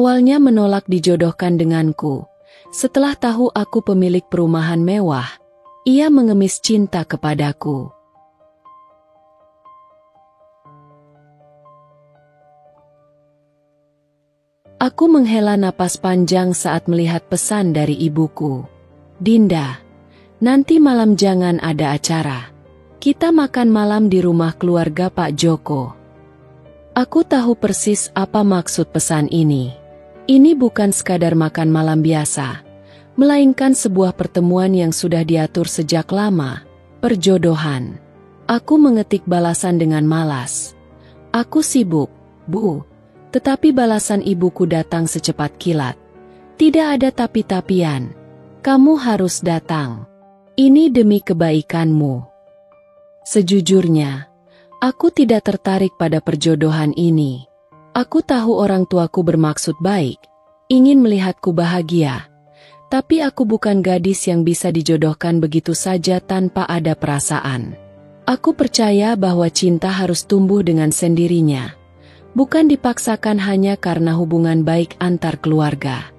Awalnya menolak dijodohkan denganku. Setelah tahu aku pemilik perumahan mewah, ia mengemis cinta kepadaku. Aku menghela napas panjang saat melihat pesan dari ibuku. Dinda, nanti malam jangan ada acara. Kita makan malam di rumah keluarga Pak Joko. Aku tahu persis apa maksud pesan ini. Ini bukan sekadar makan malam biasa, melainkan sebuah pertemuan yang sudah diatur sejak lama, perjodohan. Aku mengetik balasan dengan malas. Aku sibuk, Bu. Tetapi balasan ibuku datang secepat kilat. Tidak ada tapi-tapian. Kamu harus datang. Ini demi kebaikanmu. Sejujurnya, aku tidak tertarik pada perjodohan ini. Aku tahu orang tuaku bermaksud baik, ingin melihatku bahagia. Tapi aku bukan gadis yang bisa dijodohkan begitu saja tanpa ada perasaan. Aku percaya bahwa cinta harus tumbuh dengan sendirinya. Bukan dipaksakan hanya karena hubungan baik antar keluarga.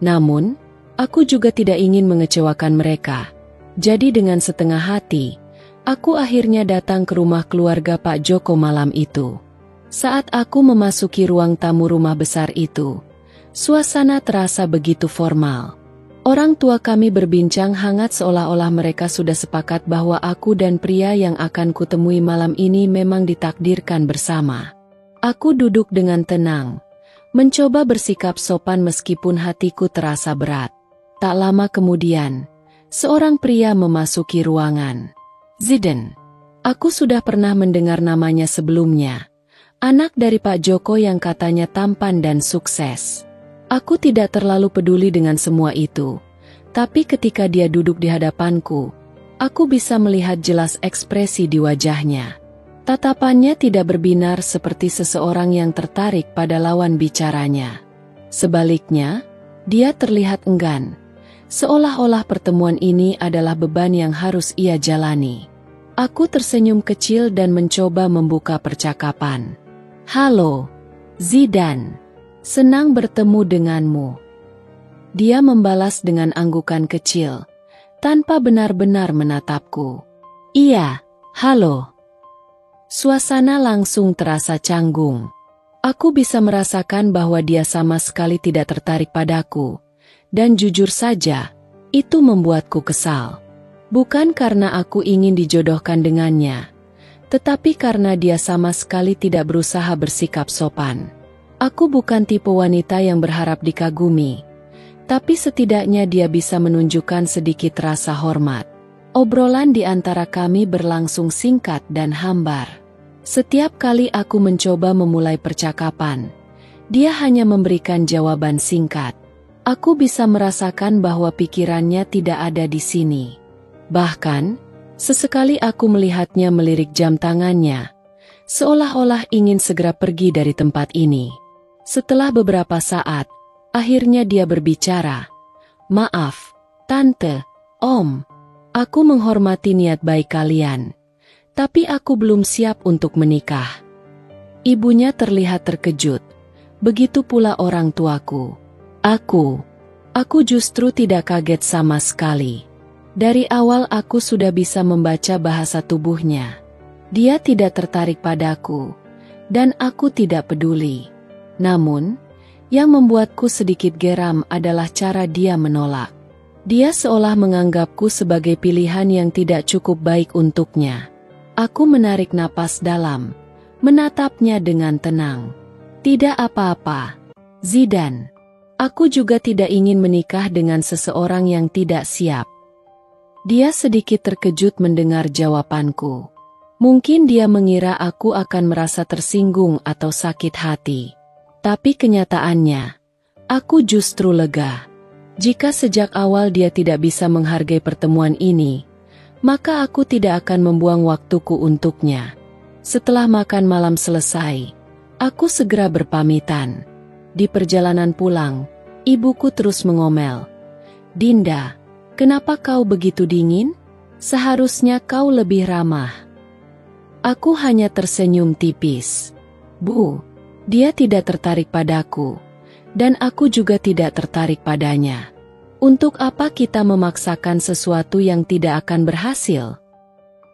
Namun, aku juga tidak ingin mengecewakan mereka. Jadi dengan setengah hati, aku akhirnya datang ke rumah keluarga Pak Joko malam itu. Saat aku memasuki ruang tamu rumah besar itu, suasana terasa begitu formal. Orang tua kami berbincang hangat seolah-olah mereka sudah sepakat bahwa aku dan pria yang akan kutemui malam ini memang ditakdirkan bersama. Aku duduk dengan tenang, mencoba bersikap sopan meskipun hatiku terasa berat. Tak lama kemudian, seorang pria memasuki ruangan. Zidane. Aku sudah pernah mendengar namanya sebelumnya. Anak dari Pak Joko yang katanya tampan dan sukses. Aku tidak terlalu peduli dengan semua itu. Tapi ketika dia duduk di hadapanku, aku bisa melihat jelas ekspresi di wajahnya. Tatapannya tidak berbinar seperti seseorang yang tertarik pada lawan bicaranya. Sebaliknya, dia terlihat enggan, seolah-olah pertemuan ini adalah beban yang harus ia jalani. Aku tersenyum kecil dan mencoba membuka percakapan. Halo, Zidane. Senang bertemu denganmu. Dia membalas dengan anggukan kecil, tanpa benar-benar menatapku. Iya, halo. Suasana langsung terasa canggung. Aku bisa merasakan bahwa dia sama sekali tidak tertarik padaku. Dan jujur saja, itu membuatku kesal. Bukan karena aku ingin dijodohkan dengannya, tetapi karena dia sama sekali tidak berusaha bersikap sopan. Aku bukan tipe wanita yang berharap dikagumi, tapi setidaknya dia bisa menunjukkan sedikit rasa hormat. Obrolan di antara kami berlangsung singkat dan hambar. Setiap kali aku mencoba memulai percakapan, dia hanya memberikan jawaban singkat. Aku bisa merasakan bahwa pikirannya tidak ada di sini. Bahkan, sesekali aku melihatnya melirik jam tangannya, seolah-olah ingin segera pergi dari tempat ini. Setelah beberapa saat, akhirnya dia berbicara. Maaf, Tante, Om, aku menghormati niat baik kalian. Tapi aku belum siap untuk menikah. Ibunya terlihat terkejut. Begitu pula orang tuaku. Aku justru tidak kaget sama sekali. Dari awal aku sudah bisa membaca bahasa tubuhnya. Dia tidak tertarik padaku, dan aku tidak peduli. Namun, yang membuatku sedikit geram adalah cara dia menolak. Dia seolah menganggapku sebagai pilihan yang tidak cukup baik untuknya. Aku menarik napas dalam, menatapnya dengan tenang. Tidak apa-apa, Zidane. Aku juga tidak ingin menikah dengan seseorang yang tidak siap. Dia sedikit terkejut mendengar jawabanku. Mungkin dia mengira aku akan merasa tersinggung atau sakit hati. Tapi kenyataannya, aku justru lega. Jika sejak awal dia tidak bisa menghargai pertemuan ini, maka aku tidak akan membuang waktuku untuknya. Setelah makan malam selesai, aku segera berpamitan. Di perjalanan pulang, ibuku terus mengomel. Dinda, kenapa kau begitu dingin? Seharusnya kau lebih ramah. Aku hanya tersenyum tipis. Bu, dia tidak tertarik padaku. Dan aku juga tidak tertarik padanya. Untuk apa kita memaksakan sesuatu yang tidak akan berhasil?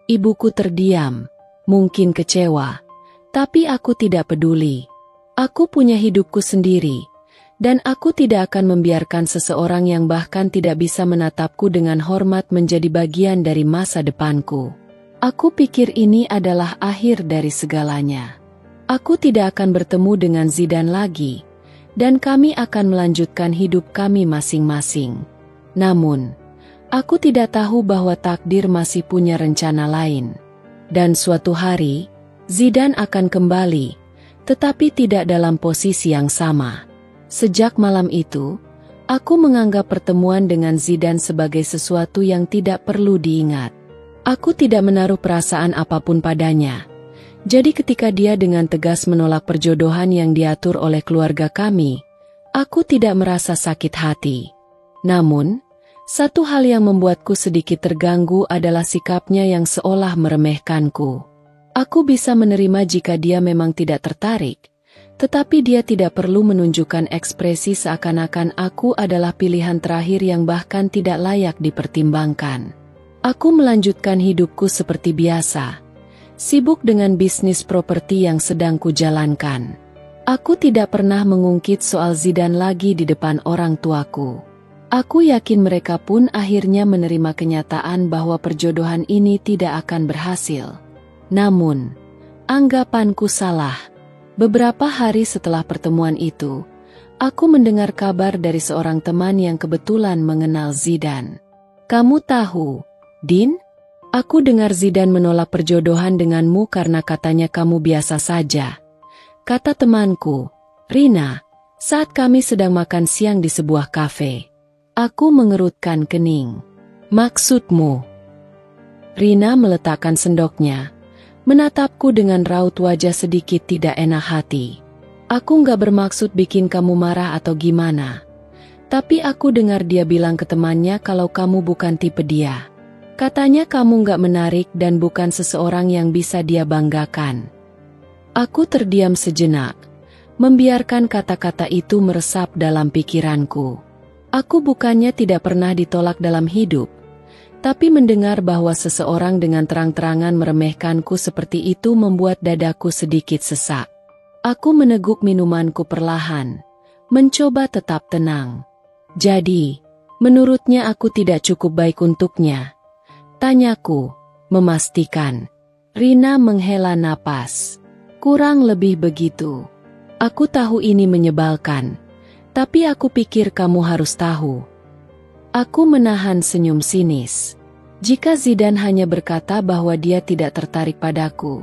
Ibuku terdiam, mungkin kecewa. Tapi aku tidak peduli. Aku punya hidupku sendiri. Dan aku tidak akan membiarkan seseorang yang bahkan tidak bisa menatapku dengan hormat menjadi bagian dari masa depanku. Aku pikir ini adalah akhir dari segalanya. Aku tidak akan bertemu dengan Zidane lagi, dan kami akan melanjutkan hidup kami masing-masing. Namun, aku tidak tahu bahwa takdir masih punya rencana lain. Dan suatu hari, Zidane akan kembali, tetapi tidak dalam posisi yang sama. Sejak malam itu, aku menganggap pertemuan dengan Zidane sebagai sesuatu yang tidak perlu diingat. Aku tidak menaruh perasaan apapun padanya. Jadi ketika dia dengan tegas menolak perjodohan yang diatur oleh keluarga kami, aku tidak merasa sakit hati. Namun, satu hal yang membuatku sedikit terganggu adalah sikapnya yang seolah meremehkanku. Aku bisa menerima jika dia memang tidak tertarik. Tetapi dia tidak perlu menunjukkan ekspresi seakan-akan aku adalah pilihan terakhir yang bahkan tidak layak dipertimbangkan. Aku melanjutkan hidupku seperti biasa, sibuk dengan bisnis properti yang sedang kujalankan. Aku tidak pernah mengungkit soal Zidane lagi di depan orang tuaku. Aku yakin mereka pun akhirnya menerima kenyataan bahwa perjodohan ini tidak akan berhasil. Namun, anggapanku salah. Beberapa hari setelah pertemuan itu, aku mendengar kabar dari seorang teman yang kebetulan mengenal Zidane. Kamu tahu, Din? Aku dengar Zidane menolak perjodohan denganmu karena katanya kamu biasa saja. Kata temanku, Rina, saat kami sedang makan siang di sebuah kafe. Aku mengerutkan kening. Maksudmu? Rina meletakkan sendoknya. Menatapku dengan raut wajah sedikit tidak enak hati. Aku nggak bermaksud bikin kamu marah atau gimana. Tapi aku dengar dia bilang ke temannya kalau kamu bukan tipe dia. Katanya kamu nggak menarik dan bukan seseorang yang bisa dia banggakan. Aku terdiam sejenak, membiarkan kata-kata itu meresap dalam pikiranku. Aku bukannya tidak pernah ditolak dalam hidup. Tapi mendengar bahwa seseorang dengan terang-terangan meremehkanku seperti itu membuat dadaku sedikit sesak. Aku meneguk minumanku perlahan, mencoba tetap tenang. Jadi, menurutnya aku tidak cukup baik untuknya? Tanyaku, memastikan. Rina menghela napas. Kurang lebih begitu. Aku tahu ini menyebalkan, tapi aku pikir kamu harus tahu. Aku menahan senyum sinis. Jika Zidane hanya berkata bahwa dia tidak tertarik padaku,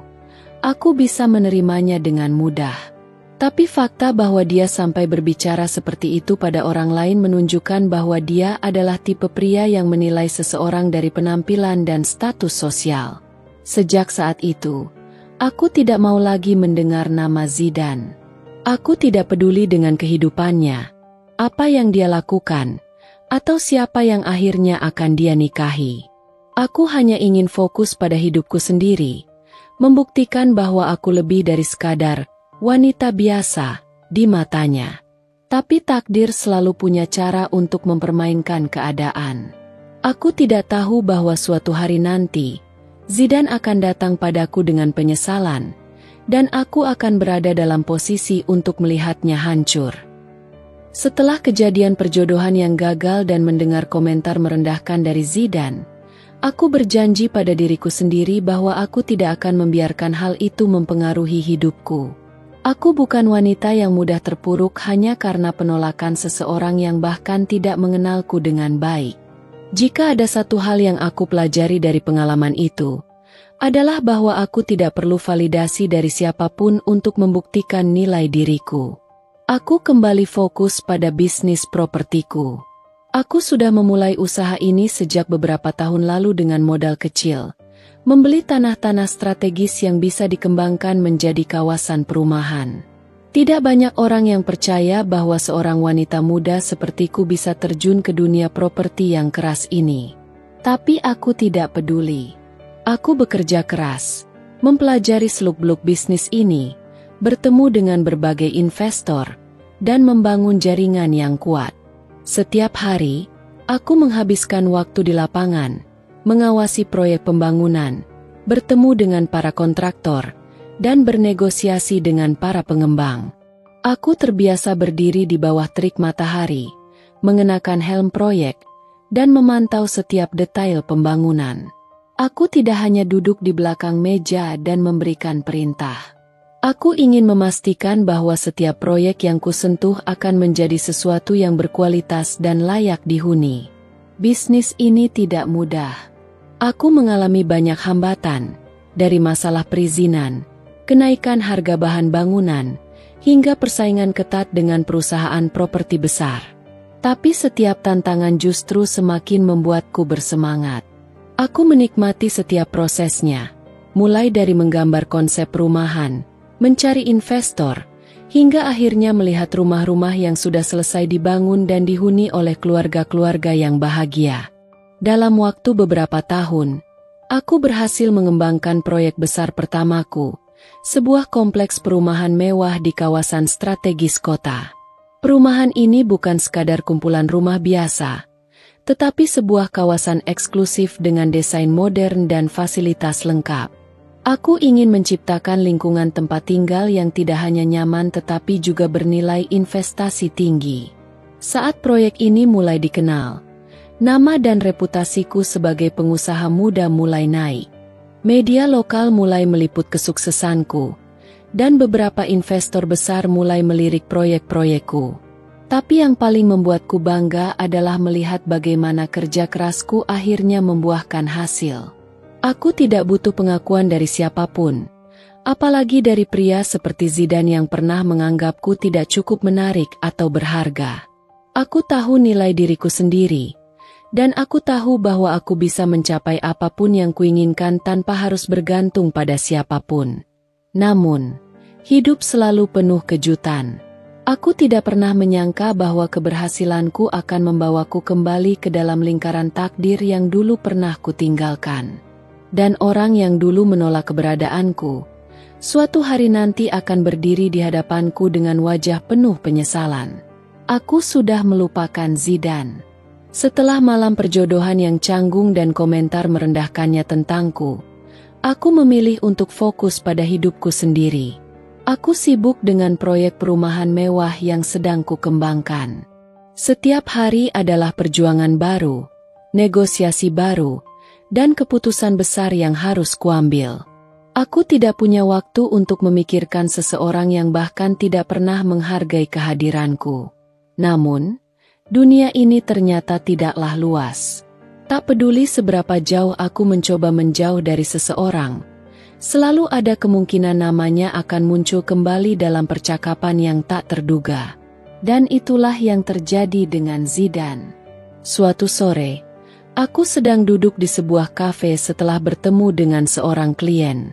aku bisa menerimanya dengan mudah. Tapi fakta bahwa dia sampai berbicara seperti itu pada orang lain menunjukkan bahwa dia adalah tipe pria yang menilai seseorang dari penampilan dan status sosial. Sejak saat itu, aku tidak mau lagi mendengar nama Zidane. Aku tidak peduli dengan kehidupannya, apa yang dia lakukan, atau siapa yang akhirnya akan dia nikahi. Aku hanya ingin fokus pada hidupku sendiri, membuktikan bahwa aku lebih dari sekadar wanita biasa di matanya. Tapi takdir selalu punya cara untuk mempermainkan keadaan. Aku tidak tahu bahwa suatu hari nanti, Zidane akan datang padaku dengan penyesalan, dan aku akan berada dalam posisi untuk melihatnya hancur. Setelah kejadian perjodohan yang gagal dan mendengar komentar merendahkan dari Zidane, aku berjanji pada diriku sendiri bahwa aku tidak akan membiarkan hal itu mempengaruhi hidupku. Aku bukan wanita yang mudah terpuruk hanya karena penolakan seseorang yang bahkan tidak mengenalku dengan baik. Jika ada satu hal yang aku pelajari dari pengalaman itu, adalah bahwa aku tidak perlu validasi dari siapapun untuk membuktikan nilai diriku. Aku kembali fokus pada bisnis propertiku. Aku sudah memulai usaha ini sejak beberapa tahun lalu dengan modal kecil, membeli tanah-tanah strategis yang bisa dikembangkan menjadi kawasan perumahan. Tidak banyak orang yang percaya bahwa seorang wanita muda sepertiku bisa terjun ke dunia properti yang keras ini. Tapi aku tidak peduli. Aku bekerja keras, mempelajari seluk-beluk bisnis ini, bertemu dengan berbagai investor, dan membangun jaringan yang kuat. Setiap hari, aku menghabiskan waktu di lapangan, mengawasi proyek pembangunan, bertemu dengan para kontraktor, dan bernegosiasi dengan para pengembang. Aku terbiasa berdiri di bawah terik matahari, mengenakan helm proyek, dan memantau setiap detail pembangunan. Aku tidak hanya duduk di belakang meja dan memberikan perintah. Aku ingin memastikan bahwa setiap proyek yang kusentuh akan menjadi sesuatu yang berkualitas dan layak dihuni. Bisnis ini tidak mudah. Aku mengalami banyak hambatan, dari masalah perizinan, kenaikan harga bahan bangunan, hingga persaingan ketat dengan perusahaan properti besar. Tapi setiap tantangan justru semakin membuatku bersemangat. Aku menikmati setiap prosesnya, mulai dari menggambar konsep perumahan, mencari investor, hingga akhirnya melihat rumah-rumah yang sudah selesai dibangun dan dihuni oleh keluarga-keluarga yang bahagia. Dalam waktu beberapa tahun, aku berhasil mengembangkan proyek besar pertamaku, sebuah kompleks perumahan mewah di kawasan strategis kota. Perumahan ini bukan sekadar kumpulan rumah biasa, tetapi sebuah kawasan eksklusif dengan desain modern dan fasilitas lengkap. Aku ingin menciptakan lingkungan tempat tinggal yang tidak hanya nyaman tetapi juga bernilai investasi tinggi. Saat proyek ini mulai dikenal, nama dan reputasiku sebagai pengusaha muda mulai naik. Media lokal mulai meliput kesuksesanku, dan beberapa investor besar mulai melirik proyek-proyekku. Tapi yang paling membuatku bangga adalah melihat bagaimana kerja kerasku akhirnya membuahkan hasil. Aku tidak butuh pengakuan dari siapapun, apalagi dari pria seperti Zidane yang pernah menganggapku tidak cukup menarik atau berharga. Aku tahu nilai diriku sendiri, dan aku tahu bahwa aku bisa mencapai apapun yang kuinginkan tanpa harus bergantung pada siapapun. Namun, hidup selalu penuh kejutan. Aku tidak pernah menyangka bahwa keberhasilanku akan membawaku kembali ke dalam lingkaran takdir yang dulu pernah kutinggalkan. Dan orang yang dulu menolak keberadaanku, suatu hari nanti akan berdiri di hadapanku dengan wajah penuh penyesalan. Aku sudah melupakan Zidane. Setelah malam perjodohan yang canggung dan komentar merendahkannya tentangku, aku memilih untuk fokus pada hidupku sendiri. Aku sibuk dengan proyek perumahan mewah yang sedang kukembangkan. Setiap hari adalah perjuangan baru, negosiasi baru, dan keputusan besar yang harus kuambil. Aku tidak punya waktu untuk memikirkan seseorang yang bahkan tidak pernah menghargai kehadiranku. Namun, dunia ini ternyata tidaklah luas. Tak peduli seberapa jauh aku mencoba menjauh dari seseorang, selalu ada kemungkinan namanya akan muncul kembali dalam percakapan yang tak terduga. Dan itulah yang terjadi dengan Zidane. Suatu sore, aku sedang duduk di sebuah kafe setelah bertemu dengan seorang klien.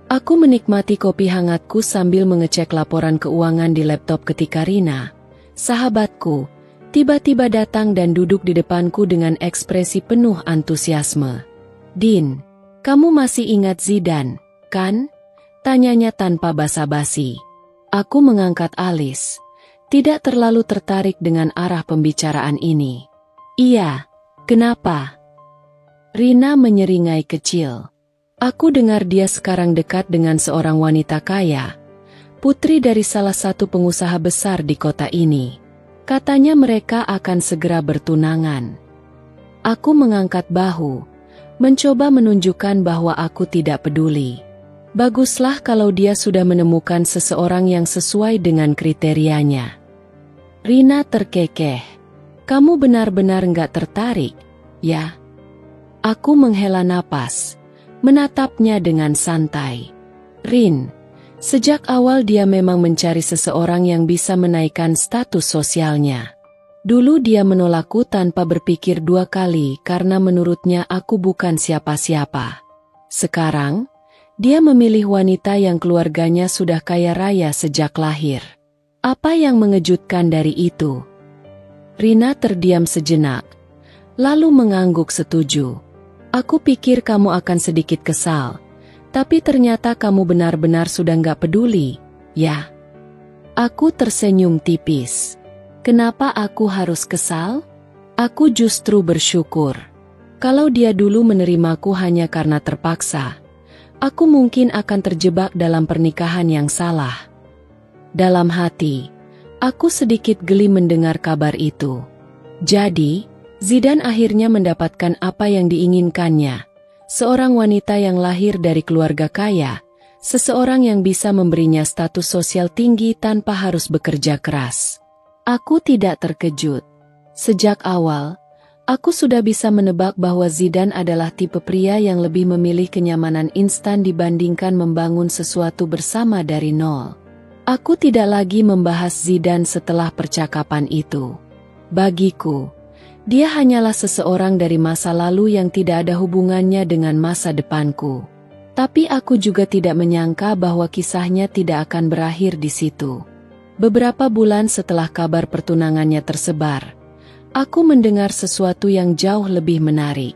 Aku menikmati kopi hangatku sambil mengecek laporan keuangan di laptop ketika Rina, sahabatku, tiba-tiba datang dan duduk di depanku dengan ekspresi penuh antusiasme. "Din, kamu masih ingat Zidane, kan?" tanyanya tanpa basa-basi. Aku mengangkat alis, tidak terlalu tertarik dengan arah pembicaraan ini. "Iya, kenapa?" Rina menyeringai kecil. Aku dengar dia sekarang dekat dengan seorang wanita kaya, putri dari salah satu pengusaha besar di kota ini. Katanya mereka akan segera bertunangan. Aku mengangkat bahu, mencoba menunjukkan bahwa aku tidak peduli. Baguslah kalau dia sudah menemukan seseorang yang sesuai dengan kriterianya. Rina terkekeh. "Kamu benar-benar nggak tertarik, ya?" Aku menghela napas, menatapnya dengan santai. "Rin, sejak awal dia memang mencari seseorang yang bisa menaikkan status sosialnya. Dulu dia menolakku tanpa berpikir dua kali karena menurutnya aku bukan siapa-siapa. Sekarang, dia memilih wanita yang keluarganya sudah kaya raya sejak lahir. Apa yang mengejutkan dari itu?" Rina terdiam sejenak, lalu mengangguk setuju. "Aku pikir kamu akan sedikit kesal, tapi ternyata kamu benar-benar sudah nggak peduli, ya?" Aku tersenyum tipis. Kenapa aku harus kesal? Aku justru bersyukur. Kalau dia dulu menerimaku hanya karena terpaksa, aku mungkin akan terjebak dalam pernikahan yang salah. Dalam hati, aku sedikit geli mendengar kabar itu. Jadi, Zidane akhirnya mendapatkan apa yang diinginkannya. Seorang wanita yang lahir dari keluarga kaya, seseorang yang bisa memberinya status sosial tinggi tanpa harus bekerja keras. Aku tidak terkejut. Sejak awal, aku sudah bisa menebak bahwa Zidane adalah tipe pria yang lebih memilih kenyamanan instan dibandingkan membangun sesuatu bersama dari nol. Aku tidak lagi membahas Zidane setelah percakapan itu. Bagiku, dia hanyalah seseorang dari masa lalu yang tidak ada hubungannya dengan masa depanku. Tapi aku juga tidak menyangka bahwa kisahnya tidak akan berakhir di situ. Beberapa bulan setelah kabar pertunangannya tersebar, aku mendengar sesuatu yang jauh lebih menarik.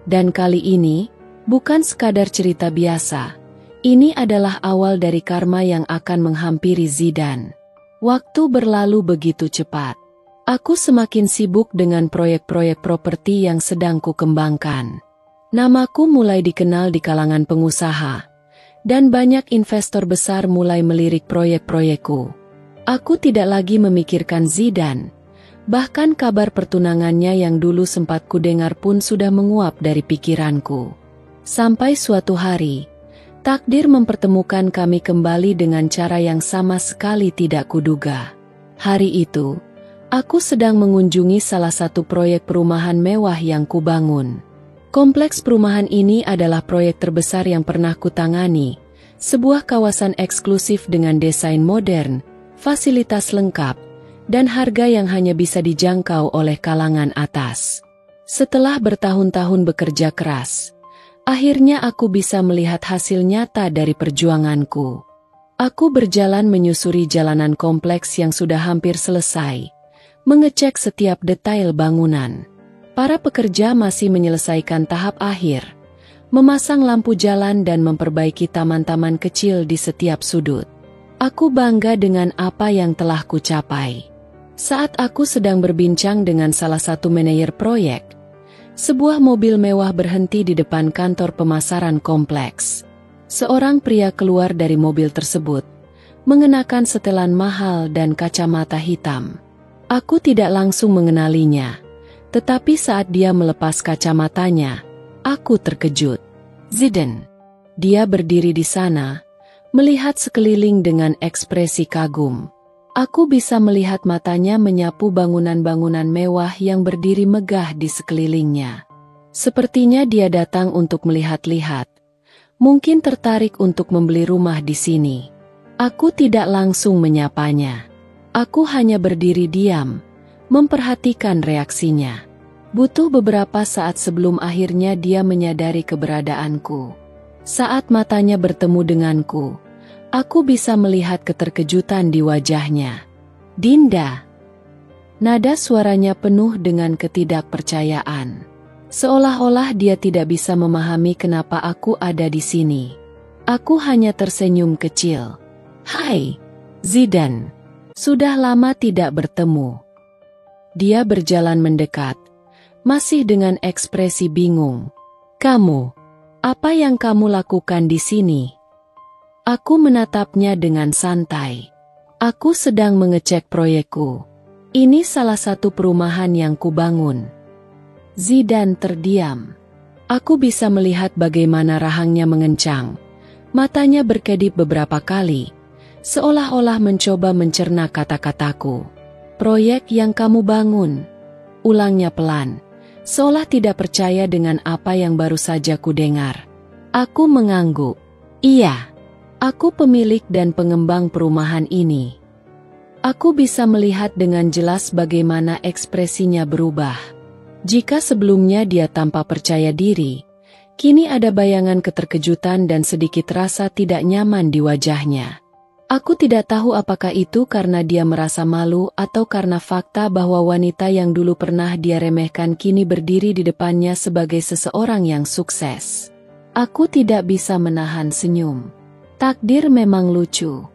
Dan kali ini, bukan sekadar cerita biasa. Ini adalah awal dari karma yang akan menghampiri Zidane. Waktu berlalu begitu cepat. Aku semakin sibuk dengan proyek-proyek properti yang sedang kukembangkan. Namaku mulai dikenal di kalangan pengusaha, dan banyak investor besar mulai melirik proyek-proyekku. Aku tidak lagi memikirkan Zidane. Bahkan kabar pertunangannya yang dulu sempat kudengar pun sudah menguap dari pikiranku. Sampai suatu hari, takdir mempertemukan kami kembali dengan cara yang sama sekali tidak kuduga. Hari itu, aku sedang mengunjungi salah satu proyek perumahan mewah yang kubangun. Kompleks perumahan ini adalah proyek terbesar yang pernah kutangani, sebuah kawasan eksklusif dengan desain modern, fasilitas lengkap, dan harga yang hanya bisa dijangkau oleh kalangan atas. Setelah bertahun-tahun bekerja keras, akhirnya aku bisa melihat hasil nyata dari perjuanganku. Aku berjalan menyusuri jalanan kompleks yang sudah hampir selesai, mengecek setiap detail bangunan. Para pekerja masih menyelesaikan tahap akhir, memasang lampu jalan dan memperbaiki taman-taman kecil di setiap sudut. Aku bangga dengan apa yang telah kucapai. Saat aku sedang berbincang dengan salah satu manajer proyek, sebuah mobil mewah berhenti di depan kantor pemasaran kompleks. Seorang pria keluar dari mobil tersebut, mengenakan setelan mahal dan kacamata hitam. Aku tidak langsung mengenalinya, tetapi saat dia melepas kacamatanya, aku terkejut. Zidane. Dia berdiri di sana, melihat sekeliling dengan ekspresi kagum. Aku bisa melihat matanya menyapu bangunan-bangunan mewah yang berdiri megah di sekelilingnya. Sepertinya dia datang untuk melihat-lihat. Mungkin tertarik untuk membeli rumah di sini. Aku tidak langsung menyapanya. Aku hanya berdiri diam, memperhatikan reaksinya. Butuh beberapa saat sebelum akhirnya dia menyadari keberadaanku. Saat matanya bertemu denganku, aku bisa melihat keterkejutan di wajahnya. Dinda. Nada suaranya penuh dengan ketidakpercayaan. Seolah-olah dia tidak bisa memahami kenapa aku ada di sini. Aku hanya tersenyum kecil. Hai, Zidane. Sudah lama tidak bertemu. Dia berjalan mendekat, masih dengan ekspresi bingung. Kamu, apa yang kamu lakukan di sini? Aku menatapnya dengan santai. Aku sedang mengecek proyekku. Ini salah satu perumahan yang kubangun. Zidane terdiam. Aku bisa melihat bagaimana rahangnya mengencang. Matanya berkedip beberapa kali, seolah-olah mencoba mencerna kata-kataku. Proyek yang kamu bangun, ulangnya pelan, seolah tidak percaya dengan apa yang baru saja kudengar. Aku mengangguk. Iya, aku pemilik dan pengembang perumahan ini. Aku bisa melihat dengan jelas bagaimana ekspresinya berubah. Jika sebelumnya dia tampak percaya diri, kini ada bayangan keterkejutan dan sedikit rasa tidak nyaman di wajahnya. Aku tidak tahu apakah itu karena dia merasa malu atau karena fakta bahwa wanita yang dulu pernah dia remehkan kini berdiri di depannya sebagai seseorang yang sukses. Aku tidak bisa menahan senyum. Takdir memang lucu.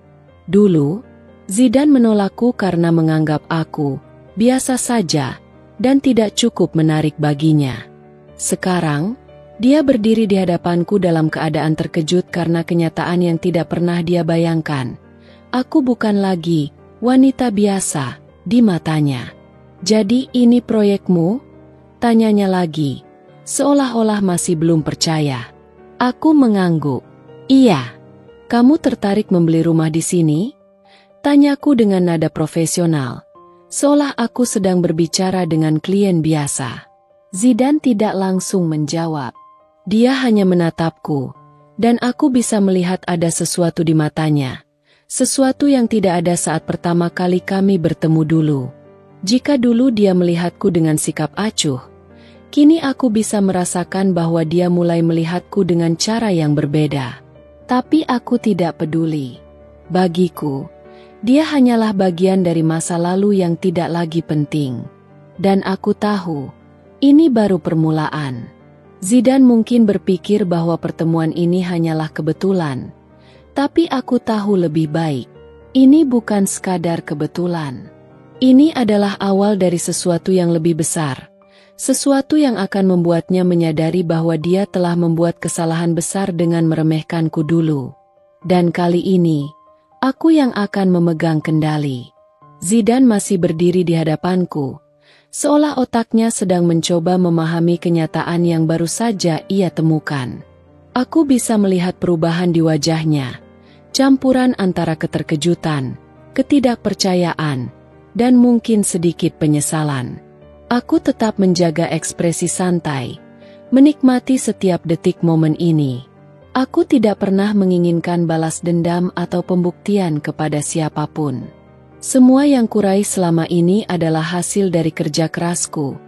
Dulu, Zidane menolakku karena menganggap aku biasa saja dan tidak cukup menarik baginya. Sekarang, dia berdiri di hadapanku dalam keadaan terkejut karena kenyataan yang tidak pernah dia bayangkan. Aku bukan lagi wanita biasa di matanya. Jadi ini proyekmu? Tanyanya lagi, seolah-olah masih belum percaya. Aku mengangguk. Iya. Kamu tertarik membeli rumah di sini? Tanyaku dengan nada profesional, seolah aku sedang berbicara dengan klien biasa. Zidane tidak langsung menjawab. Dia hanya menatapku, dan aku bisa melihat ada sesuatu di matanya. Sesuatu yang tidak ada saat pertama kali kami bertemu dulu. Jika dulu dia melihatku dengan sikap acuh, kini aku bisa merasakan bahwa dia mulai melihatku dengan cara yang berbeda. Tapi aku tidak peduli. Bagiku, dia hanyalah bagian dari masa lalu yang tidak lagi penting. Dan aku tahu, ini baru permulaan. Zidane mungkin berpikir bahwa pertemuan ini hanyalah kebetulan. Tapi aku tahu lebih baik. Ini bukan sekadar kebetulan. Ini adalah awal dari sesuatu yang lebih besar. Sesuatu yang akan membuatnya menyadari bahwa dia telah membuat kesalahan besar dengan meremehkanku dulu. Dan kali ini, aku yang akan memegang kendali. Zidane masih berdiri di hadapanku, seolah otaknya sedang mencoba memahami kenyataan yang baru saja ia temukan. Aku bisa melihat perubahan di wajahnya, campuran antara keterkejutan, ketidakpercayaan, dan mungkin sedikit penyesalan. Aku tetap menjaga ekspresi santai, menikmati setiap detik momen ini. Aku tidak pernah menginginkan balas dendam atau pembuktian kepada siapapun. Semua yang kuraih selama ini adalah hasil dari kerja kerasku,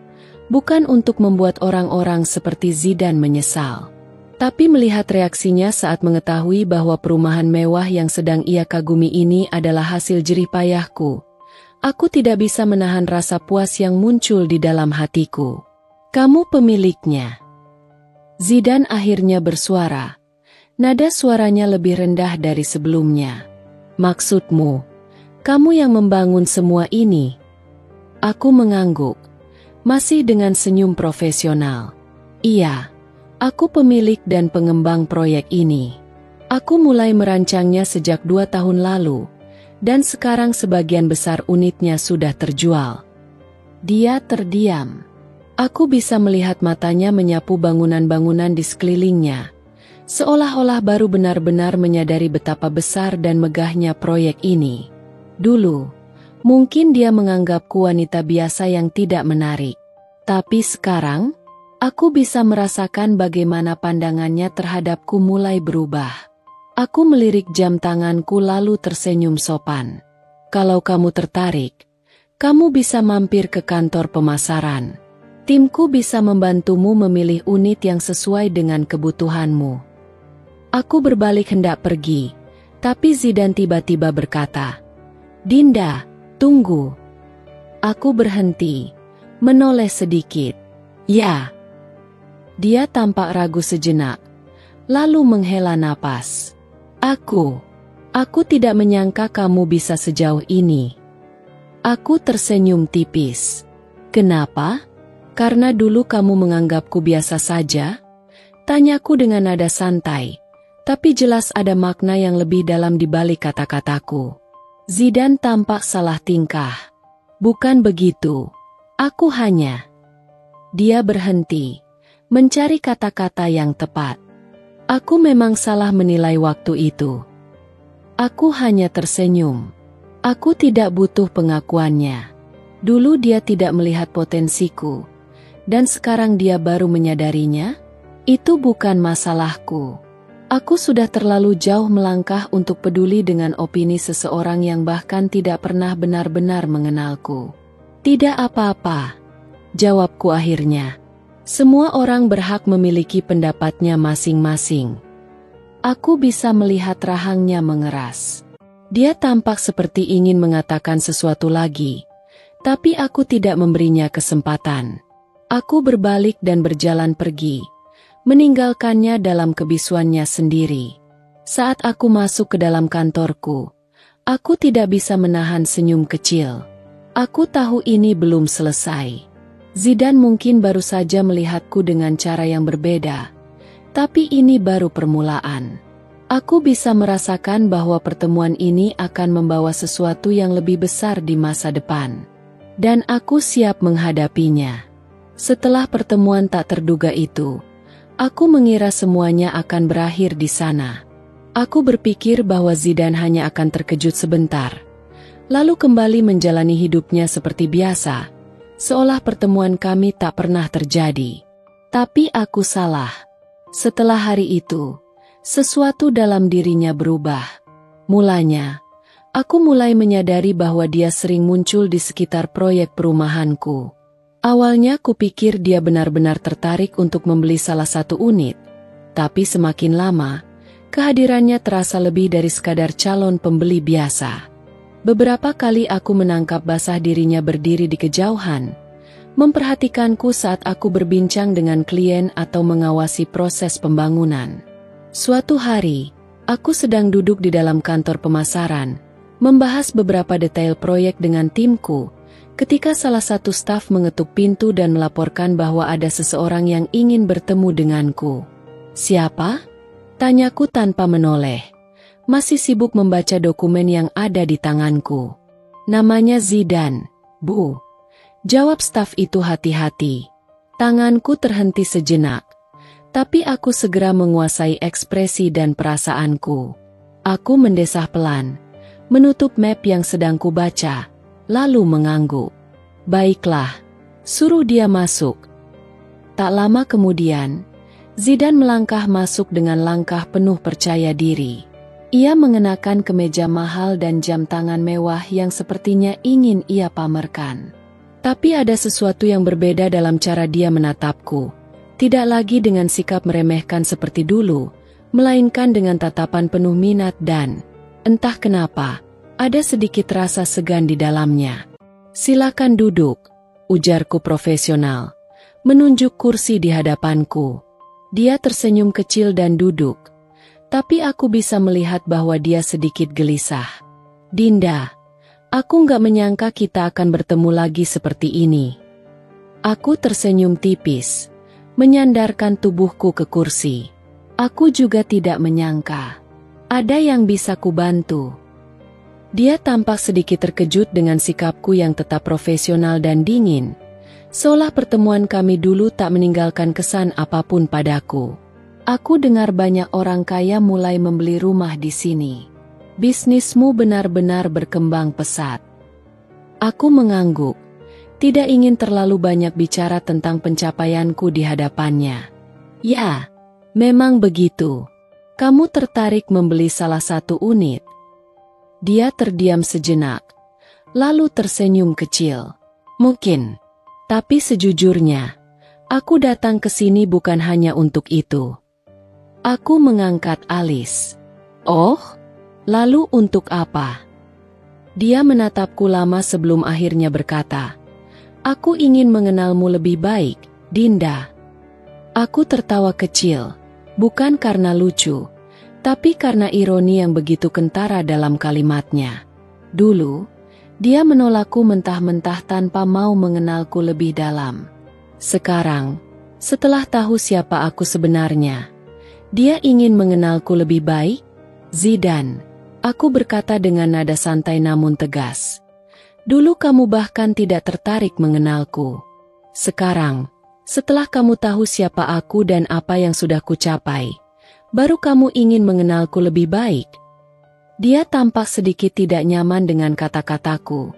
bukan untuk membuat orang-orang seperti Zidane menyesal. Tapi melihat reaksinya saat mengetahui bahwa perumahan mewah yang sedang ia kagumi ini adalah hasil jerih payahku, aku tidak bisa menahan rasa puas yang muncul di dalam hatiku. Kamu pemiliknya. Zidane akhirnya bersuara. Nada suaranya lebih rendah dari sebelumnya. Maksudmu, kamu yang membangun semua ini? Aku mengangguk, masih dengan senyum profesional. Iya, aku pemilik dan pengembang proyek ini. Aku mulai merancangnya sejak 2 tahun lalu. Dan sekarang sebagian besar unitnya sudah terjual. Dia terdiam. Aku bisa melihat matanya menyapu bangunan-bangunan di sekelilingnya, seolah-olah baru benar-benar menyadari betapa besar dan megahnya proyek ini. Dulu, mungkin dia menganggapku wanita biasa yang tidak menarik. Tapi sekarang, aku bisa merasakan bagaimana pandangannya terhadapku mulai berubah. Aku melirik jam tanganku lalu tersenyum sopan. Kalau kamu tertarik, kamu bisa mampir ke kantor pemasaran. Timku bisa membantumu memilih unit yang sesuai dengan kebutuhanmu. Aku berbalik hendak pergi, tapi Zidane tiba-tiba berkata, Dinda, tunggu. Aku berhenti, menoleh sedikit. Ya. Dia tampak ragu sejenak, lalu menghela napas. Aku tidak menyangka kamu bisa sejauh ini. Aku tersenyum tipis. Kenapa? Karena dulu kamu menganggapku biasa saja? Tanyaku dengan nada santai, tapi jelas ada makna yang lebih dalam di balik kata-kataku. Zidane tampak salah tingkah. Bukan begitu. Aku hanya... Dia berhenti, mencari kata-kata yang tepat. Aku memang salah menilai waktu itu. Aku hanya tersenyum. Aku tidak butuh pengakuannya. Dulu dia tidak melihat potensiku, dan sekarang dia baru menyadarinya. Itu bukan masalahku. Aku sudah terlalu jauh melangkah untuk peduli dengan opini seseorang yang bahkan tidak pernah benar-benar mengenalku. Tidak apa-apa, jawabku akhirnya. Semua orang berhak memiliki pendapatnya masing-masing. Aku bisa melihat rahangnya mengeras. Dia tampak seperti ingin mengatakan sesuatu lagi, tapi aku tidak memberinya kesempatan. Aku berbalik dan berjalan pergi, meninggalkannya dalam kebisuannya sendiri. Saat aku masuk ke dalam kantorku, Aku tidak bisa menahan senyum kecil. Aku tahu ini belum selesai. Zidane mungkin baru saja melihatku dengan cara yang berbeda. Tapi ini baru permulaan. Aku bisa merasakan bahwa pertemuan ini akan membawa sesuatu yang lebih besar di masa depan. Dan aku siap menghadapinya. Setelah pertemuan tak terduga itu, aku mengira semuanya akan berakhir di sana. Aku berpikir bahwa Zidane hanya akan terkejut sebentar, lalu kembali menjalani hidupnya seperti biasa, seolah pertemuan kami tak pernah terjadi. Tapi aku salah. Setelah hari itu, sesuatu dalam dirinya berubah. Mulanya, aku mulai menyadari bahwa dia sering muncul di sekitar proyek perumahanku. Awalnya kupikir dia benar-benar tertarik untuk membeli salah satu unit, tapi semakin lama, kehadirannya terasa lebih dari sekadar calon pembeli biasa. Beberapa kali aku menangkap basah dirinya berdiri di kejauhan, memperhatikanku saat aku berbincang dengan klien atau mengawasi proses pembangunan. Suatu hari, aku sedang duduk di dalam kantor pemasaran, membahas beberapa detail proyek dengan timku, ketika salah satu staf mengetuk pintu dan melaporkan bahwa ada seseorang yang ingin bertemu denganku. "Siapa?" tanyaku tanpa menoleh. Masih sibuk membaca dokumen yang ada di tanganku. "Namanya Zidane, Bu," jawab staf itu hati-hati. Tanganku terhenti sejenak, tapi aku segera menguasai ekspresi dan perasaanku. Aku mendesah pelan, menutup map yang sedang kubaca, lalu mengangguk. "Baiklah, suruh dia masuk." Tak lama kemudian, Zidane melangkah masuk dengan langkah penuh percaya diri. Ia mengenakan kemeja mahal dan jam tangan mewah yang sepertinya ingin ia pamerkan. Tapi ada sesuatu yang berbeda dalam cara dia menatapku. Tidak lagi dengan sikap meremehkan seperti dulu, melainkan dengan tatapan penuh minat dan, entah kenapa, ada sedikit rasa segan di dalamnya. "Silakan duduk," ujarku profesional, menunjuk kursi di hadapanku. Dia tersenyum kecil dan duduk, tapi aku bisa melihat bahwa dia sedikit gelisah. "Dinda, aku nggak menyangka kita akan bertemu lagi seperti ini." Aku tersenyum tipis, menyandarkan tubuhku ke kursi. "Aku juga tidak menyangka. Ada yang bisa kubantu?" Dia tampak sedikit terkejut dengan sikapku yang tetap profesional dan dingin, seolah pertemuan kami dulu tak meninggalkan kesan apapun padaku. "Aku dengar banyak orang kaya mulai membeli rumah di sini. Bisnismu benar-benar berkembang pesat." Aku mengangguk, tidak ingin terlalu banyak bicara tentang pencapaianku di hadapannya. "Ya, memang begitu. Kamu tertarik membeli salah satu unit?" Dia terdiam sejenak, lalu tersenyum kecil. "Mungkin. Tapi sejujurnya, aku datang ke sini bukan hanya untuk itu." Aku mengangkat alis. "Oh? Lalu untuk apa?" Dia menatapku lama sebelum akhirnya berkata, "Aku ingin mengenalmu lebih baik, Dinda." Aku tertawa kecil, bukan karena lucu, tapi karena ironi yang begitu kentara dalam kalimatnya. Dulu, dia menolakku mentah-mentah tanpa mau mengenalku lebih dalam. Sekarang, setelah tahu siapa aku sebenarnya, dia ingin mengenalku lebih baik. "Zidane," aku berkata dengan nada santai namun tegas. "Dulu kamu bahkan tidak tertarik mengenalku. Sekarang, setelah kamu tahu siapa aku dan apa yang sudah kucapai, baru kamu ingin mengenalku lebih baik." Dia tampak sedikit tidak nyaman dengan kata-kataku,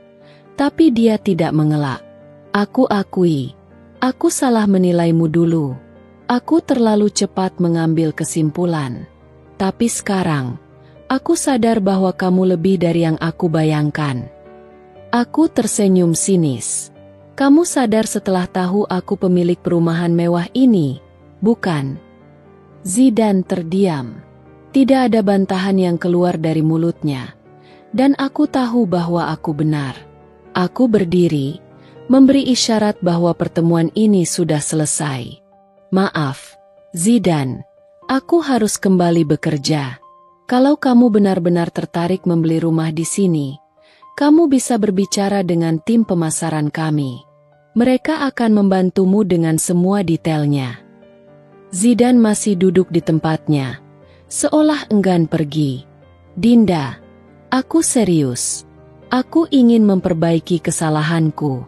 tapi dia tidak mengelak. Aku akui, aku salah menilaimu dulu. Aku terlalu cepat mengambil kesimpulan. Tapi sekarang, aku sadar bahwa kamu lebih dari yang aku bayangkan. Aku tersenyum sinis. "Kamu sadar setelah tahu aku pemilik perumahan mewah ini, bukan?" Zidane terdiam. Tidak ada bantahan yang keluar dari mulutnya. Dan aku tahu bahwa aku benar. Aku berdiri, memberi isyarat bahwa pertemuan ini sudah selesai. "Maaf, Zidane, aku harus kembali bekerja." Kalau kamu benar-benar tertarik membeli rumah di sini, kamu bisa berbicara dengan tim pemasaran kami. Mereka akan membantumu dengan semua detailnya. Zidane masih duduk di tempatnya, seolah enggan pergi. Dinda, aku serius. Aku ingin memperbaiki kesalahanku.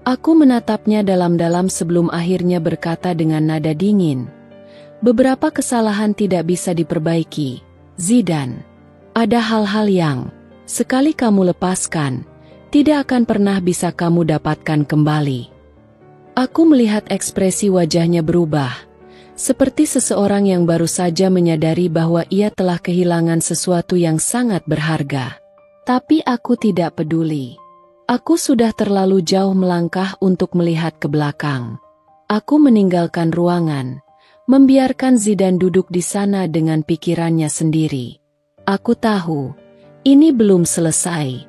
Aku menatapnya dalam-dalam sebelum akhirnya berkata dengan nada dingin. Beberapa kesalahan tidak bisa diperbaiki, Zidane. Ada hal-hal yang, sekali kamu lepaskan, tidak akan pernah bisa kamu dapatkan kembali. Aku melihat ekspresi wajahnya berubah, seperti seseorang yang baru saja menyadari bahwa ia telah kehilangan sesuatu yang sangat berharga. Tapi aku tidak peduli. Aku sudah terlalu jauh melangkah untuk melihat ke belakang. Aku meninggalkan ruangan, membiarkan Zidane duduk di sana dengan pikirannya sendiri. Aku tahu, ini belum selesai.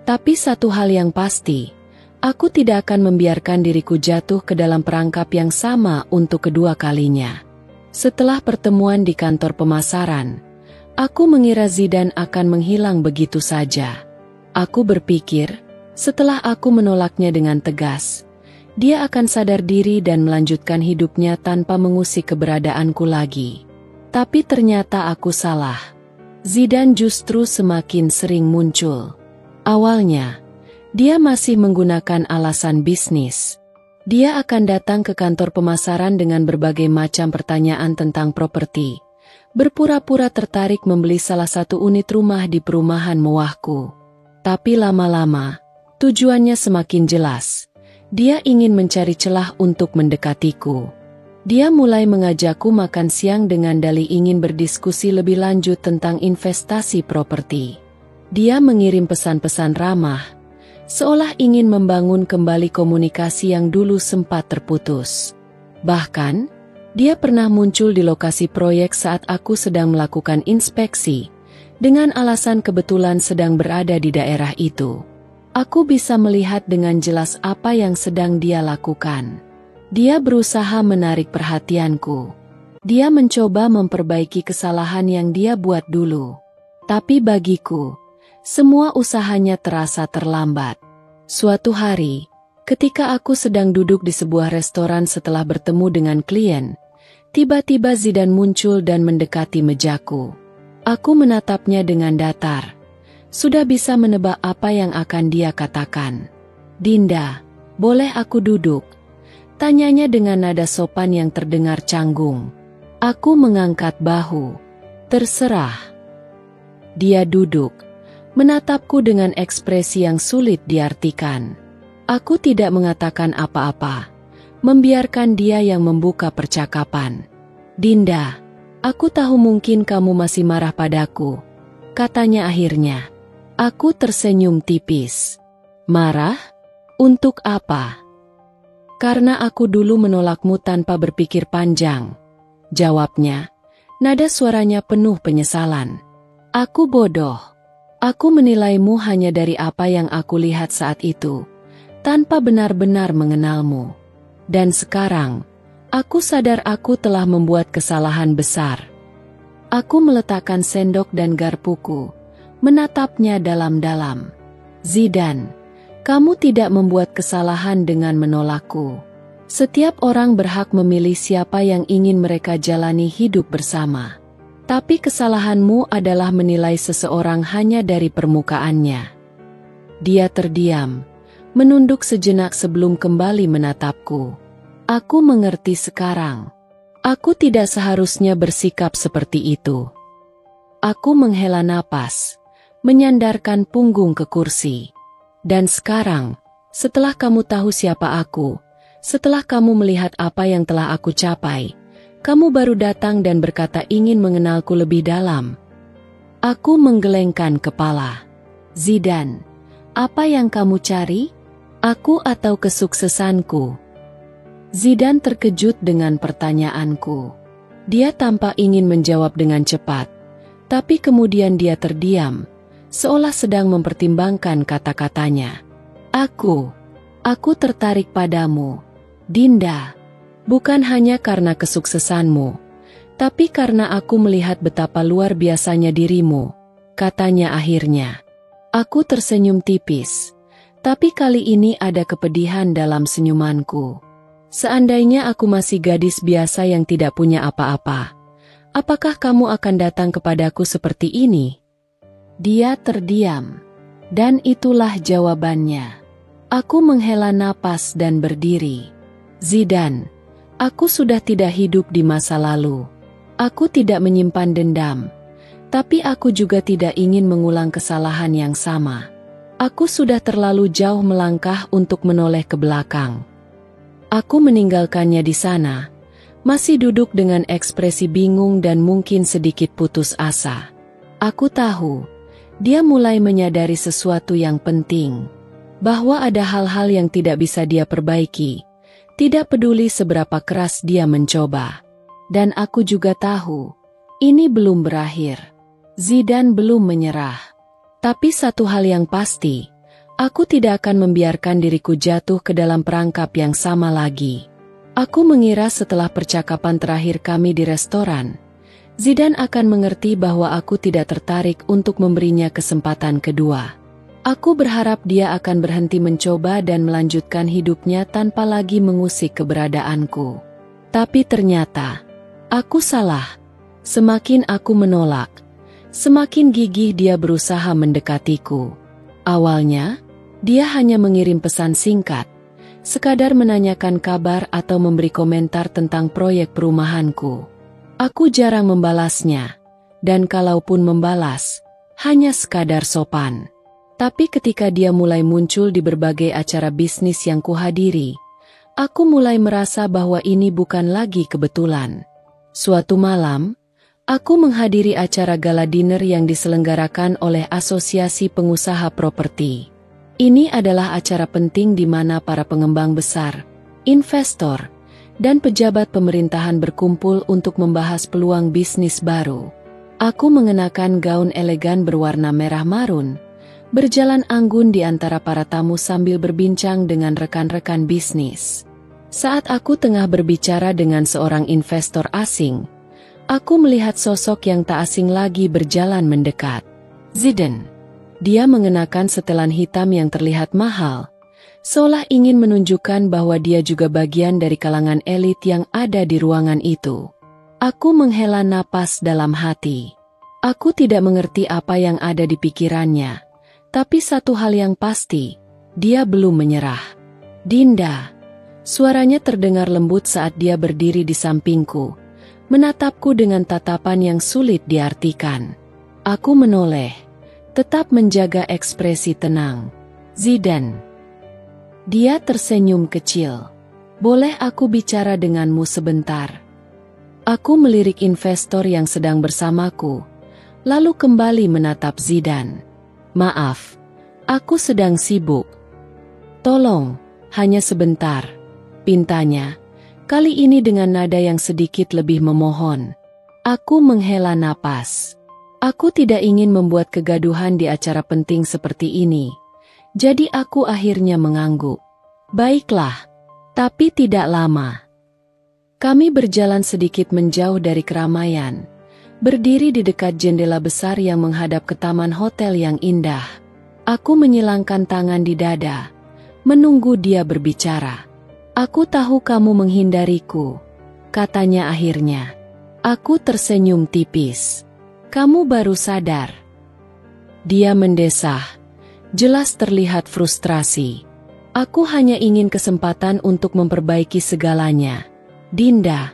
Tapi satu hal yang pasti, aku tidak akan membiarkan diriku jatuh ke dalam perangkap yang sama untuk kedua kalinya. Setelah pertemuan di kantor pemasaran, aku mengira Zidane akan menghilang begitu saja. Aku berpikir, setelah aku menolaknya dengan tegas, dia akan sadar diri dan melanjutkan hidupnya tanpa mengusik keberadaanku lagi. Tapi ternyata aku salah. Zidane justru semakin sering muncul. Awalnya, dia masih menggunakan alasan bisnis. Dia akan datang ke kantor pemasaran dengan berbagai macam pertanyaan tentang properti, berpura-pura tertarik membeli salah satu unit rumah di perumahan mewahku. Tapi lama-lama, tujuannya semakin jelas. Dia ingin mencari celah untuk mendekatiku. Dia mulai mengajakku makan siang dengan dalih ingin berdiskusi lebih lanjut tentang investasi properti. Dia mengirim pesan-pesan ramah, seolah ingin membangun kembali komunikasi yang dulu sempat terputus. Bahkan, dia pernah muncul di lokasi proyek saat aku sedang melakukan inspeksi, dengan alasan kebetulan sedang berada di daerah itu. Aku bisa melihat dengan jelas apa yang sedang dia lakukan. Dia berusaha menarik perhatianku. Dia mencoba memperbaiki kesalahan yang dia buat dulu. Tapi bagiku, semua usahanya terasa terlambat. Suatu hari, ketika aku sedang duduk di sebuah restoran setelah bertemu dengan klien, tiba-tiba Zidane muncul dan mendekati mejaku. Aku menatapnya dengan datar. Sudah bisa menebak apa yang akan dia katakan. Dinda, boleh aku duduk? Tanyanya dengan nada sopan yang terdengar canggung. Aku mengangkat bahu. Terserah. Dia duduk, menatapku dengan ekspresi yang sulit diartikan. Aku tidak mengatakan apa-apa, membiarkan dia yang membuka percakapan. Dinda, aku tahu mungkin kamu masih marah padaku, katanya akhirnya. Aku tersenyum tipis. Marah? Untuk apa? Karena aku dulu menolakmu tanpa berpikir panjang. Jawabnya, nada suaranya penuh penyesalan. Aku bodoh. Aku menilaimu hanya dari apa yang aku lihat saat itu, tanpa benar-benar mengenalmu. Dan sekarang, aku sadar aku telah membuat kesalahan besar. Aku meletakkan sendok dan garpuku, menatapnya dalam-dalam. Zidane, kamu tidak membuat kesalahan dengan menolakku. Setiap orang berhak memilih siapa yang ingin mereka jalani hidup bersama. Tapi kesalahanmu adalah menilai seseorang hanya dari permukaannya. Dia terdiam, menunduk sejenak sebelum kembali menatapku. Aku mengerti sekarang. Aku tidak seharusnya bersikap seperti itu. Aku menghela napas, menyandarkan punggung ke kursi. Dan sekarang, setelah kamu tahu siapa aku, setelah kamu melihat apa yang telah aku capai, kamu baru datang dan berkata ingin mengenalku lebih dalam. Aku menggelengkan kepala. Zidane, apa yang kamu cari? Aku atau kesuksesanku? Zidane terkejut dengan pertanyaanku. Dia tampak ingin menjawab dengan cepat, tapi kemudian dia terdiam, seolah sedang mempertimbangkan kata-katanya. Aku tertarik padamu, Dinda, bukan hanya karena kesuksesanmu, Tapi karena aku melihat betapa luar biasanya dirimu, katanya akhirnya. Aku tersenyum tipis. Tapi kali ini ada kepedihan dalam senyumanku. Seandainya aku masih gadis biasa yang tidak punya apa-apa, apakah kamu akan datang kepadaku seperti ini? Dia terdiam. Dan itulah jawabannya. Aku menghela napas dan berdiri. Zidane, aku sudah tidak hidup di masa lalu. Aku tidak menyimpan dendam. Tapi aku juga tidak ingin mengulang kesalahan yang sama. Aku sudah terlalu jauh melangkah untuk menoleh ke belakang. Aku meninggalkannya di sana, masih duduk dengan ekspresi bingung dan mungkin sedikit putus asa. Aku tahu, dia mulai menyadari sesuatu yang penting, bahwa ada hal-hal yang tidak bisa dia perbaiki, tidak peduli seberapa keras dia mencoba. Dan aku juga tahu, ini belum berakhir. Zidane belum menyerah. Tapi satu hal yang pasti, aku tidak akan membiarkan diriku jatuh ke dalam perangkap yang sama lagi. Aku mengira setelah percakapan terakhir kami di restoran, Zidane akan mengerti bahwa aku tidak tertarik untuk memberinya kesempatan kedua. Aku berharap dia akan berhenti mencoba dan melanjutkan hidupnya tanpa lagi mengusik keberadaanku. Tapi ternyata, aku salah. Semakin aku menolak, semakin gigih dia berusaha mendekatiku. Awalnya, dia hanya mengirim pesan singkat, sekadar menanyakan kabar atau memberi komentar tentang proyek perumahanku. Aku jarang membalasnya, dan kalaupun membalas, hanya sekadar sopan. Tapi ketika dia mulai muncul di berbagai acara bisnis yang kuhadiri, aku mulai merasa bahwa ini bukan lagi kebetulan. Suatu malam, aku menghadiri acara gala dinner yang diselenggarakan oleh Asosiasi Pengusaha Properti. Ini adalah acara penting di mana para pengembang besar, investor, dan pejabat pemerintahan berkumpul untuk membahas peluang bisnis baru. Aku mengenakan gaun elegan berwarna merah marun, berjalan anggun di antara para tamu sambil berbincang dengan rekan-rekan bisnis. Saat aku tengah berbicara dengan seorang investor asing, aku melihat sosok yang tak asing lagi berjalan mendekat. Zidane. Dia mengenakan setelan hitam yang terlihat mahal, seolah ingin menunjukkan bahwa dia juga bagian dari kalangan elit yang ada di ruangan itu. Aku menghela napas dalam hati. Aku tidak mengerti apa yang ada di pikirannya, tapi satu hal yang pasti, dia belum menyerah. Dinda. Suaranya terdengar lembut saat dia berdiri di sampingku, menatapku dengan tatapan yang sulit diartikan. Aku menoleh, tetap menjaga ekspresi tenang. Zidane. Dia tersenyum kecil. Boleh aku bicara denganmu sebentar? Aku melirik investor yang sedang bersamaku, lalu kembali menatap Zidane. Maaf, aku sedang sibuk. Tolong, hanya sebentar, pintanya. Kali ini dengan nada yang sedikit lebih memohon. Aku menghela napas. Aku tidak ingin membuat kegaduhan di acara penting seperti ini. Jadi aku akhirnya mengangguk. Baiklah, tapi tidak lama. Kami berjalan sedikit menjauh dari keramaian, berdiri di dekat jendela besar yang menghadap ke taman hotel yang indah. Aku menyilangkan tangan di dada, menunggu dia berbicara. Aku tahu kamu menghindariku, katanya akhirnya. Aku tersenyum tipis. Kamu baru sadar. Dia mendesah, jelas terlihat frustrasi. Aku hanya ingin kesempatan untuk memperbaiki segalanya. Dinda.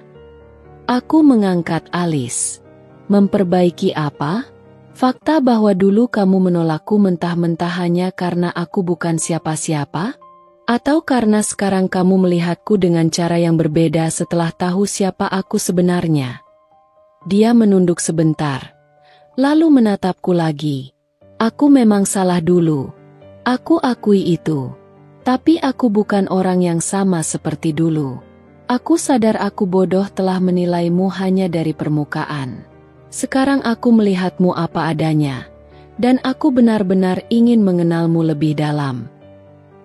Aku mengangkat alis. Memperbaiki apa? Fakta bahwa dulu kamu menolakku mentah-mentah hanya karena aku bukan siapa-siapa? Atau karena sekarang kamu melihatku dengan cara yang berbeda setelah tahu siapa aku sebenarnya? Dia menunduk sebentar, lalu menatapku lagi. Aku memang salah dulu. Aku akui itu. Tapi aku bukan orang yang sama seperti dulu. Aku sadar aku bodoh telah menilaimu hanya dari permukaan. Sekarang aku melihatmu apa adanya, dan aku benar-benar ingin mengenalmu lebih dalam.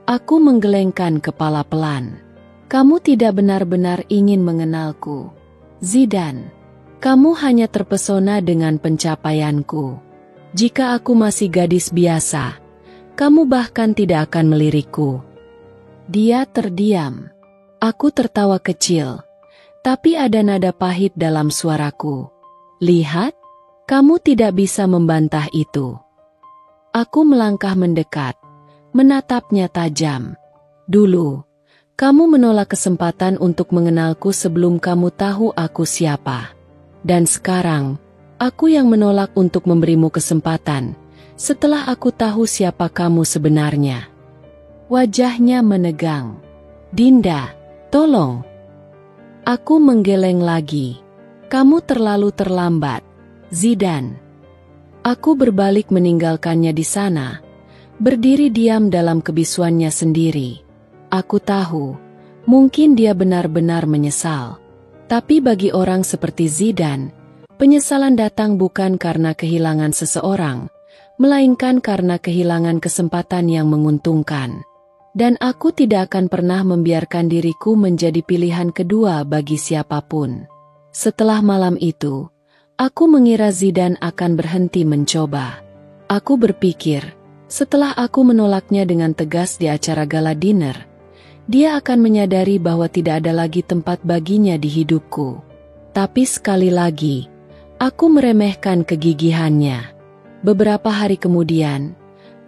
Aku menggelengkan kepala pelan. Kamu tidak benar-benar ingin mengenalku, Zidane. Kamu hanya terpesona dengan pencapaianku. Jika aku masih gadis biasa, kamu bahkan tidak akan melirikku." Dia terdiam. Aku tertawa kecil, tapi ada nada pahit dalam suaraku. "Lihat, kamu tidak bisa membantah itu." Aku melangkah mendekat, menatapnya tajam. "Dulu, kamu menolak kesempatan untuk mengenalku sebelum kamu tahu aku siapa. Dan sekarang, aku yang menolak untuk memberimu kesempatan, setelah aku tahu siapa kamu sebenarnya." Wajahnya menegang. "Dinda, tolong." Aku menggeleng lagi. "Kamu terlalu terlambat, Zidan." Aku berbalik meninggalkannya di sana, berdiri diam dalam kebisuannya sendiri. Aku tahu, mungkin dia benar-benar menyesal. Tapi bagi orang seperti Zidan, penyesalan datang bukan karena kehilangan seseorang, melainkan karena kehilangan kesempatan yang menguntungkan. Dan aku tidak akan pernah membiarkan diriku menjadi pilihan kedua bagi siapapun. Setelah malam itu, aku mengira Zidan akan berhenti mencoba. Aku berpikir, setelah aku menolaknya dengan tegas di acara gala dinner, dia akan menyadari bahwa tidak ada lagi tempat baginya di hidupku. Tapi sekali lagi, aku meremehkan kegigihannya. Beberapa hari kemudian,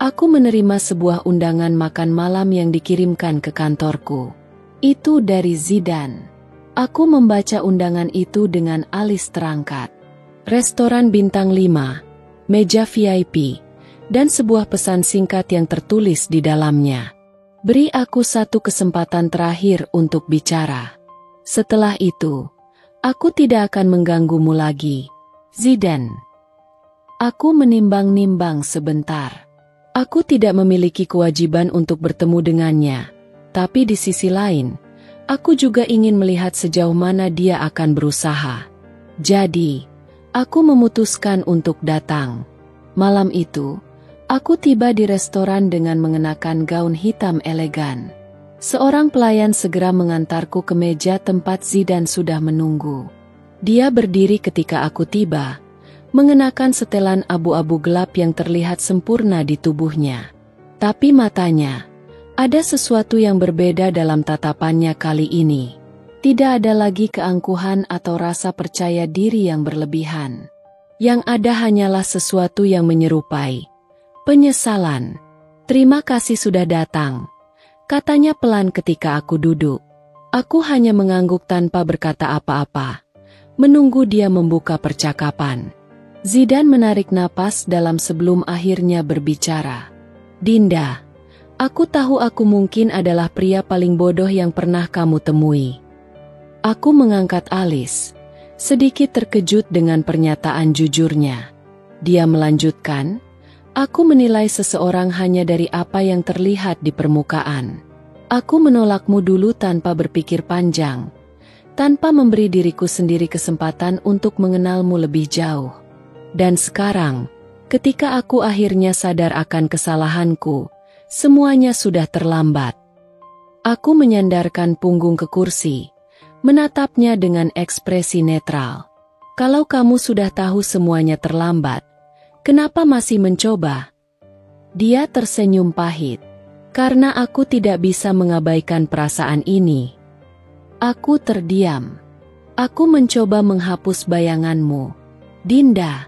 aku menerima sebuah undangan makan malam yang dikirimkan ke kantorku. Itu dari Zidan. Aku membaca undangan itu dengan alis terangkat. Restoran bintang 5, meja VIP, dan sebuah pesan singkat yang tertulis di dalamnya. "Beri aku satu kesempatan terakhir untuk bicara. Setelah itu, aku tidak akan mengganggumu lagi, Zidan." Aku menimbang-nimbang sebentar. Aku tidak memiliki kewajiban untuk bertemu dengannya, tapi di sisi lain, aku juga ingin melihat sejauh mana dia akan berusaha. Jadi, aku memutuskan untuk datang. Malam itu, aku tiba di restoran dengan mengenakan gaun hitam elegan. Seorang pelayan segera mengantarku ke meja tempat Zidan sudah menunggu. Dia berdiri ketika aku tiba, mengenakan setelan abu-abu gelap yang terlihat sempurna di tubuhnya. Tapi matanya, ada sesuatu yang berbeda dalam tatapannya kali ini. Tidak ada lagi keangkuhan atau rasa percaya diri yang berlebihan. Yang ada hanyalah sesuatu yang menyerupai penyesalan. "Terima kasih sudah datang," katanya pelan ketika aku duduk. Aku hanya mengangguk tanpa berkata apa-apa, menunggu dia membuka percakapan. Zidan menarik napas dalam sebelum akhirnya berbicara. "Dinda, aku tahu aku mungkin adalah pria paling bodoh yang pernah kamu temui." Aku mengangkat alis, sedikit terkejut dengan pernyataan jujurnya. Dia melanjutkan, "Aku menilai seseorang hanya dari apa yang terlihat di permukaan. Aku menolakmu dulu tanpa berpikir panjang, tanpa memberi diriku sendiri kesempatan untuk mengenalmu lebih jauh. Dan sekarang, ketika aku akhirnya sadar akan kesalahanku, semuanya sudah terlambat." Aku menyandarkan punggung ke kursi, menatapnya dengan ekspresi netral. "Kalau kamu sudah tahu semuanya terlambat, kenapa masih mencoba?" Dia tersenyum pahit. "Karena aku tidak bisa mengabaikan perasaan ini." Aku terdiam. "Aku mencoba menghapus bayanganmu, Dinda.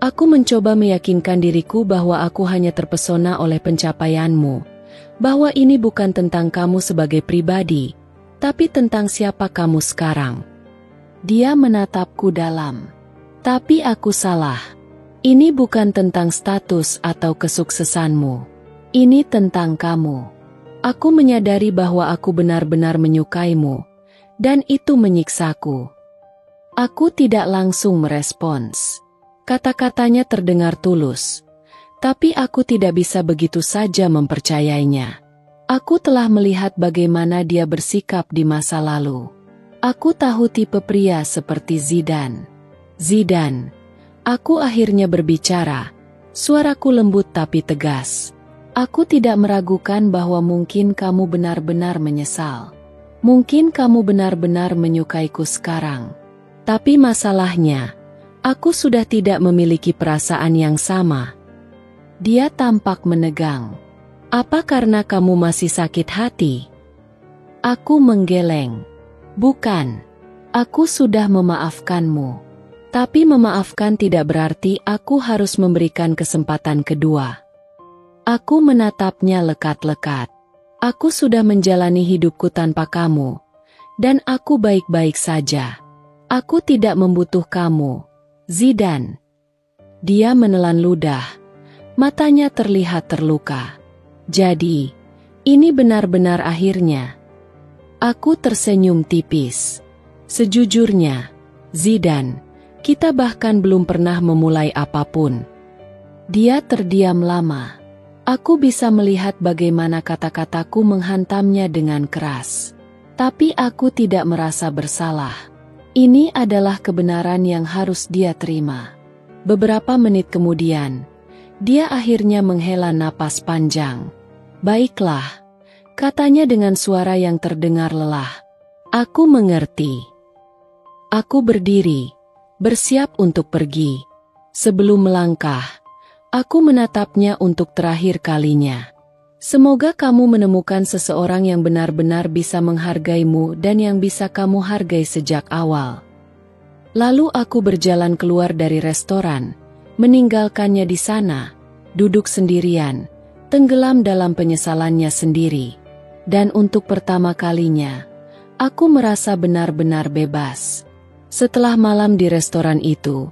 Aku mencoba meyakinkan diriku bahwa aku hanya terpesona oleh pencapaianmu, bahwa ini bukan tentang kamu sebagai pribadi, tapi tentang siapa kamu sekarang." Dia menatapku dalam. "Tapi aku salah. Ini bukan tentang status atau kesuksesanmu. Ini tentang kamu. Aku menyadari bahwa aku benar-benar menyukaimu, dan itu menyiksaku." Aku tidak langsung merespons. Kata-katanya terdengar tulus, tapi aku tidak bisa begitu saja mempercayainya. Aku telah melihat bagaimana dia bersikap di masa lalu. Aku tahu tipe pria seperti Zidan. "Zidan," aku akhirnya berbicara, suaraku lembut tapi tegas. "Aku tidak meragukan bahwa mungkin kamu benar-benar menyesal. Mungkin kamu benar-benar menyukaiku sekarang. Tapi masalahnya, aku sudah tidak memiliki perasaan yang sama. Dia tampak menegang. Apa karena kamu masih sakit hati? Aku menggeleng. Bukan. Aku sudah memaafkanmu. Tapi memaafkan tidak berarti aku harus memberikan kesempatan kedua. Aku menatapnya lekat-lekat. Aku sudah menjalani hidupku tanpa kamu. Dan aku baik-baik saja. Aku tidak membutuh kamu, Zidane. Dia menelan ludah. Matanya terlihat terluka. Jadi, ini benar-benar akhirnya. Aku tersenyum tipis. Sejujurnya, Zidane, kita bahkan belum pernah memulai apapun. Dia terdiam lama. Aku bisa melihat bagaimana kata-kataku menghantamnya dengan keras. Tapi aku tidak merasa bersalah. Ini adalah kebenaran yang harus dia terima. Beberapa menit kemudian, dia akhirnya menghela napas panjang. Baiklah, katanya dengan suara yang terdengar lelah. Aku mengerti. Aku berdiri, bersiap untuk pergi. Sebelum melangkah, aku menatapnya untuk terakhir kalinya. Semoga kamu menemukan seseorang yang benar-benar bisa menghargaimu dan yang bisa kamu hargai sejak awal. Lalu aku berjalan keluar dari restoran, meninggalkannya di sana, duduk sendirian, tenggelam dalam penyesalannya sendiri. Dan untuk pertama kalinya, aku merasa benar-benar bebas. Setelah malam di restoran itu,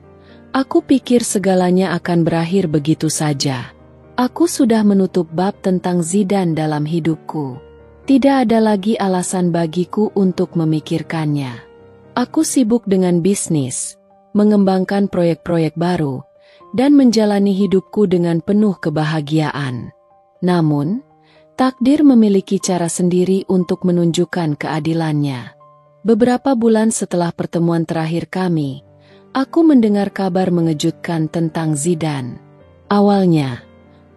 aku pikir segalanya akan berakhir begitu saja. Aku sudah menutup bab tentang Zidane dalam hidupku. Tidak ada lagi alasan bagiku untuk memikirkannya. Aku sibuk dengan bisnis, mengembangkan proyek-proyek baru, dan menjalani hidupku dengan penuh kebahagiaan. Namun, takdir memiliki cara sendiri untuk menunjukkan keadilannya. Beberapa bulan setelah pertemuan terakhir kami, aku mendengar kabar mengejutkan tentang Zidane. Awalnya,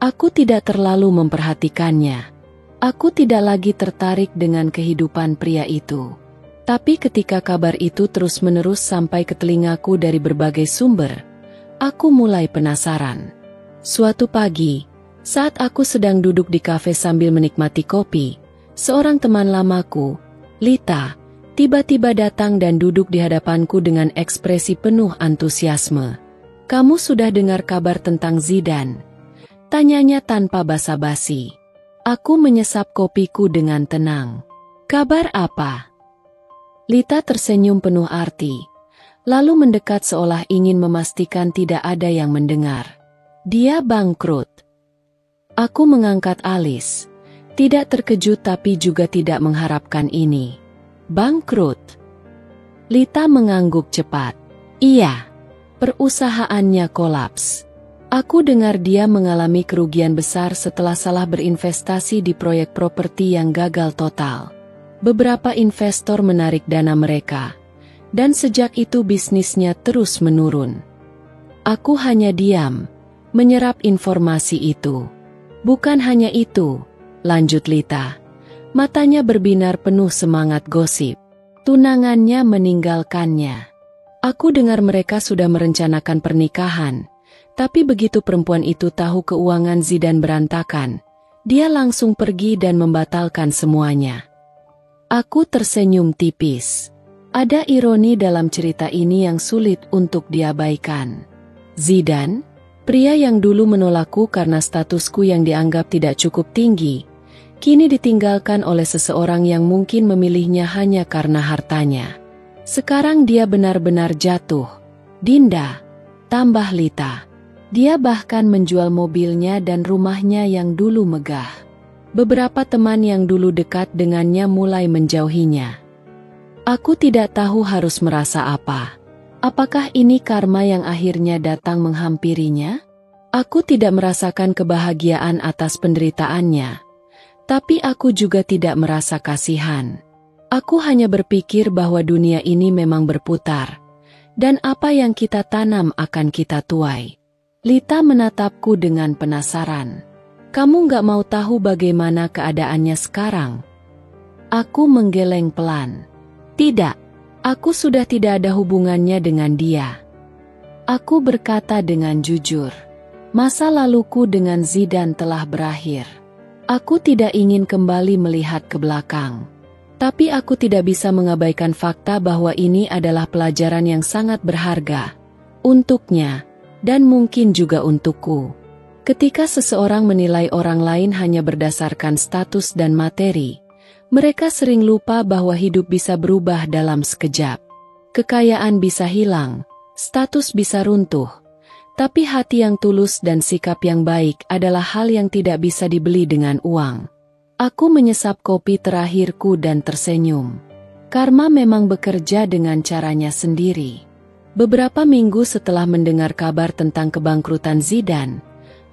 aku tidak terlalu memperhatikannya. Aku tidak lagi tertarik dengan kehidupan pria itu. Tapi ketika kabar itu terus-menerus sampai ke telingaku dari berbagai sumber, aku mulai penasaran. Suatu pagi, saat aku sedang duduk di kafe sambil menikmati kopi, seorang teman lamaku, Lita, tiba-tiba datang dan duduk di hadapanku dengan ekspresi penuh antusiasme. "Kamu sudah dengar kabar tentang Zidane?" tanyanya tanpa basa-basi. Aku menyesap kopiku dengan tenang. "Kabar apa?" Lita tersenyum penuh arti, lalu mendekat seolah ingin memastikan tidak ada yang mendengar. "Dia bangkrut." Aku mengangkat alis, tidak terkejut tapi juga tidak mengharapkan ini. "Bangkrut?" Lita mengangguk cepat. "Iya, perusahaannya kolaps. Aku dengar dia mengalami kerugian besar setelah salah berinvestasi di proyek properti yang gagal total. Beberapa investor menarik dana mereka, dan sejak itu bisnisnya terus menurun." Aku hanya diam, menyerap informasi itu. "Bukan hanya itu," lanjut Lita. Matanya berbinar penuh semangat gosip. "Tunangannya meninggalkannya. Aku dengar mereka sudah merencanakan pernikahan. Tapi begitu perempuan itu tahu keuangan Zidane berantakan, dia langsung pergi dan membatalkan semuanya." Aku tersenyum tipis. Ada ironi dalam cerita ini yang sulit untuk diabaikan. Zidane, pria yang dulu menolakku karena statusku yang dianggap tidak cukup tinggi, kini ditinggalkan oleh seseorang yang mungkin memilihnya hanya karena hartanya. Sekarang dia benar-benar jatuh. "Dinda," tambah Lita. Dia bahkan menjual mobilnya dan rumahnya yang dulu megah. Beberapa teman yang dulu dekat dengannya mulai menjauhinya. Aku tidak tahu harus merasa apa. Apakah ini karma yang akhirnya datang menghampirinya? Aku tidak merasakan kebahagiaan atas penderitaannya. Tapi aku juga tidak merasa kasihan. Aku hanya berpikir bahwa dunia ini memang berputar. Dan apa yang kita tanam akan kita tuai. Lita menatapku dengan penasaran. "Kamu nggak mau tahu bagaimana keadaannya sekarang?" Aku menggeleng pelan. "Tidak, Aku sudah tidak ada hubungannya dengan dia. Aku berkata dengan jujur. Masa laluku dengan Zidane telah berakhir. Aku tidak ingin kembali melihat ke belakang. Tapi aku tidak bisa mengabaikan fakta bahwa ini adalah pelajaran yang sangat berharga. Untuknya, dan mungkin juga untukku. Ketika seseorang menilai orang lain hanya berdasarkan status dan materi, mereka sering lupa bahwa hidup bisa berubah dalam sekejap. Kekayaan bisa hilang, status bisa runtuh, tapi hati yang tulus dan sikap yang baik adalah hal yang tidak bisa dibeli dengan uang. Aku menyesap kopi terakhirku dan tersenyum. Karma memang bekerja dengan caranya sendiri. Beberapa minggu setelah mendengar kabar tentang kebangkrutan Zidane,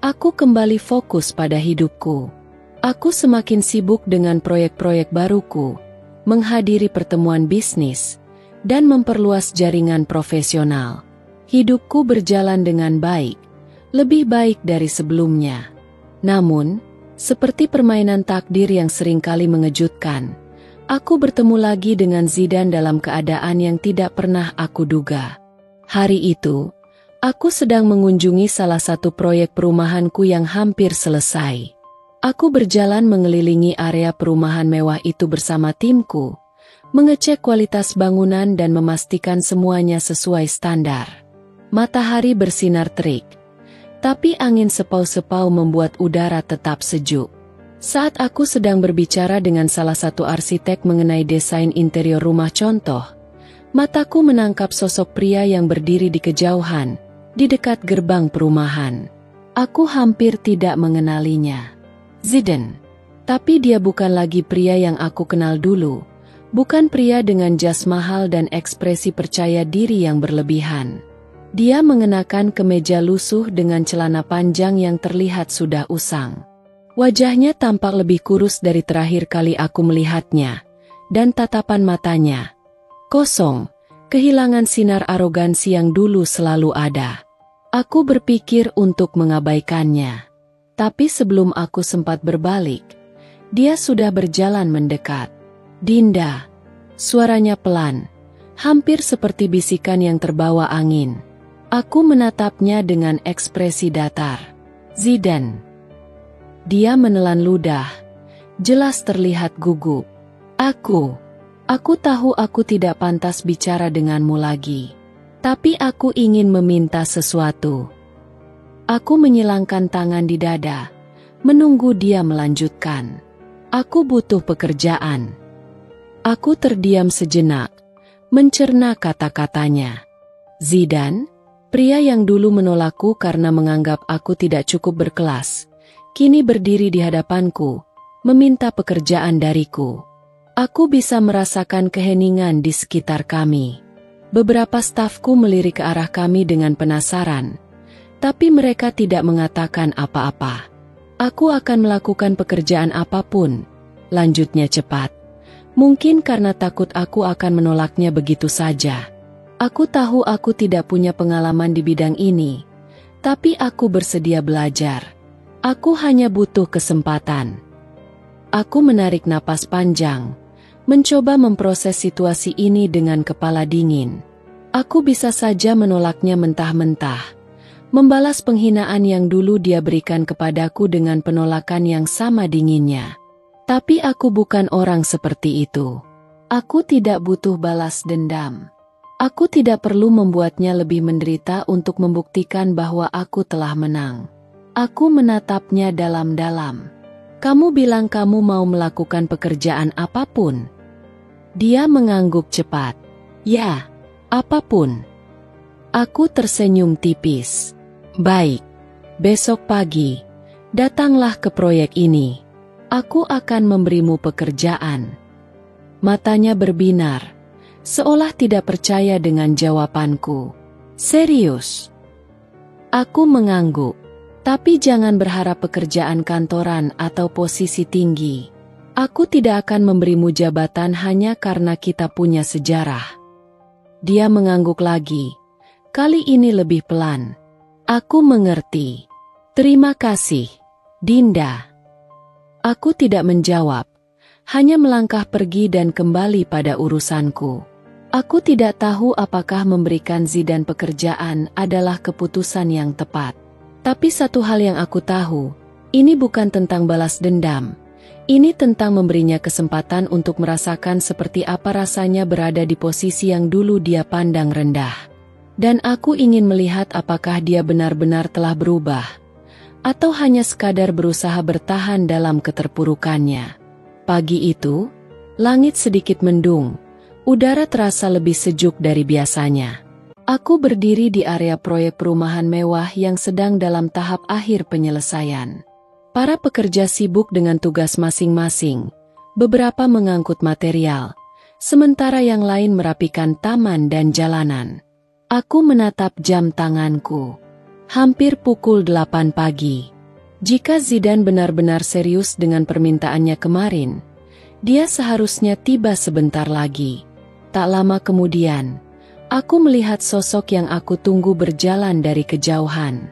aku kembali fokus pada hidupku. Aku semakin sibuk dengan proyek-proyek baruku, menghadiri pertemuan bisnis, dan memperluas jaringan profesional. Hidupku berjalan dengan baik, lebih baik dari sebelumnya. Namun, seperti permainan takdir yang seringkali mengejutkan, aku bertemu lagi dengan Zidane dalam keadaan yang tidak pernah aku duga. Hari itu, aku sedang mengunjungi salah satu proyek perumahanku yang hampir selesai. Aku berjalan mengelilingi area perumahan mewah itu bersama timku, mengecek kualitas bangunan dan memastikan semuanya sesuai standar. Matahari bersinar terik, tapi angin sepau-sepau membuat udara tetap sejuk. Saat aku sedang berbicara dengan salah satu arsitek mengenai desain interior rumah contoh, mataku menangkap sosok pria yang berdiri di kejauhan, di dekat gerbang perumahan. Aku hampir tidak mengenalinya. Zidane. Tapi dia bukan lagi pria yang aku kenal dulu. Bukan pria dengan jas mahal dan ekspresi percaya diri yang berlebihan. Dia mengenakan kemeja lusuh dengan celana panjang yang terlihat sudah usang. Wajahnya tampak lebih kurus dari terakhir kali aku melihatnya, dan tatapan matanya kosong, kehilangan sinar arogansi yang dulu selalu ada. Aku berpikir untuk mengabaikannya, tapi sebelum aku sempat berbalik, dia sudah berjalan mendekat. "Dinda," suaranya pelan, hampir seperti bisikan yang terbawa angin. Aku menatapnya dengan ekspresi datar. "Zidane." Dia menelan ludah, jelas terlihat gugup. Aku tahu aku tidak pantas bicara denganmu lagi. Tapi aku ingin meminta sesuatu." Aku menyilangkan tangan di dada, menunggu dia melanjutkan. "Aku butuh pekerjaan." Aku terdiam sejenak, mencerna kata-katanya. Zidane, pria yang dulu menolakku karena menganggap aku tidak cukup berkelas, kini berdiri di hadapanku, meminta pekerjaan dariku. Aku bisa merasakan keheningan di sekitar kami. Beberapa stafku melirik ke arah kami dengan penasaran, tapi mereka tidak mengatakan apa-apa. "Aku akan melakukan pekerjaan apapun," lanjutnya cepat. Mungkin karena takut aku akan menolaknya begitu saja. Aku tahu aku tidak punya pengalaman di bidang ini, tapi aku bersedia belajar. Aku hanya butuh kesempatan. Aku menarik napas panjang, mencoba memproses situasi ini dengan kepala dingin. Aku bisa saja menolaknya mentah-mentah, membalas penghinaan yang dulu dia berikan kepadaku dengan penolakan yang sama dinginnya. Tapi aku bukan orang seperti itu. Aku tidak butuh balas dendam. Aku tidak perlu membuatnya lebih menderita untuk membuktikan bahwa aku telah menang. Aku menatapnya dalam-dalam. "Kamu bilang kamu mau melakukan pekerjaan apapun?" Dia mengangguk cepat. "Ya, apapun." Aku tersenyum tipis. "Baik, besok pagi, datanglah ke proyek ini. Aku akan memberimu pekerjaan." Matanya berbinar, seolah tidak percaya dengan jawabanku. "Serius?" Aku mengangguk. "Tapi jangan berharap pekerjaan kantoran atau posisi tinggi. Aku tidak akan memberimu jabatan hanya karena kita punya sejarah." Dia mengangguk lagi, kali ini lebih pelan. "Aku mengerti. Terima kasih, Dinda." Aku tidak menjawab, hanya melangkah pergi dan kembali pada urusanku. Aku tidak tahu apakah memberikan Zidane pekerjaan adalah keputusan yang tepat. Tapi satu hal yang aku tahu, ini bukan tentang balas dendam. Ini tentang memberinya kesempatan untuk merasakan seperti apa rasanya berada di posisi yang dulu dia pandang rendah. Dan aku ingin melihat apakah dia benar-benar telah berubah, atau hanya sekadar berusaha bertahan dalam keterpurukannya. Pagi itu, langit sedikit mendung, udara terasa lebih sejuk dari biasanya. Aku berdiri di area proyek perumahan mewah yang sedang dalam tahap akhir penyelesaian. Para pekerja sibuk dengan tugas masing-masing, beberapa mengangkut material, sementara yang lain merapikan taman dan jalanan. Aku menatap jam tanganku. Hampir pukul 8 pagi. Jika Zidane benar-benar serius dengan permintaannya kemarin, dia seharusnya tiba sebentar lagi. Tak lama kemudian, aku melihat sosok yang aku tunggu berjalan dari kejauhan.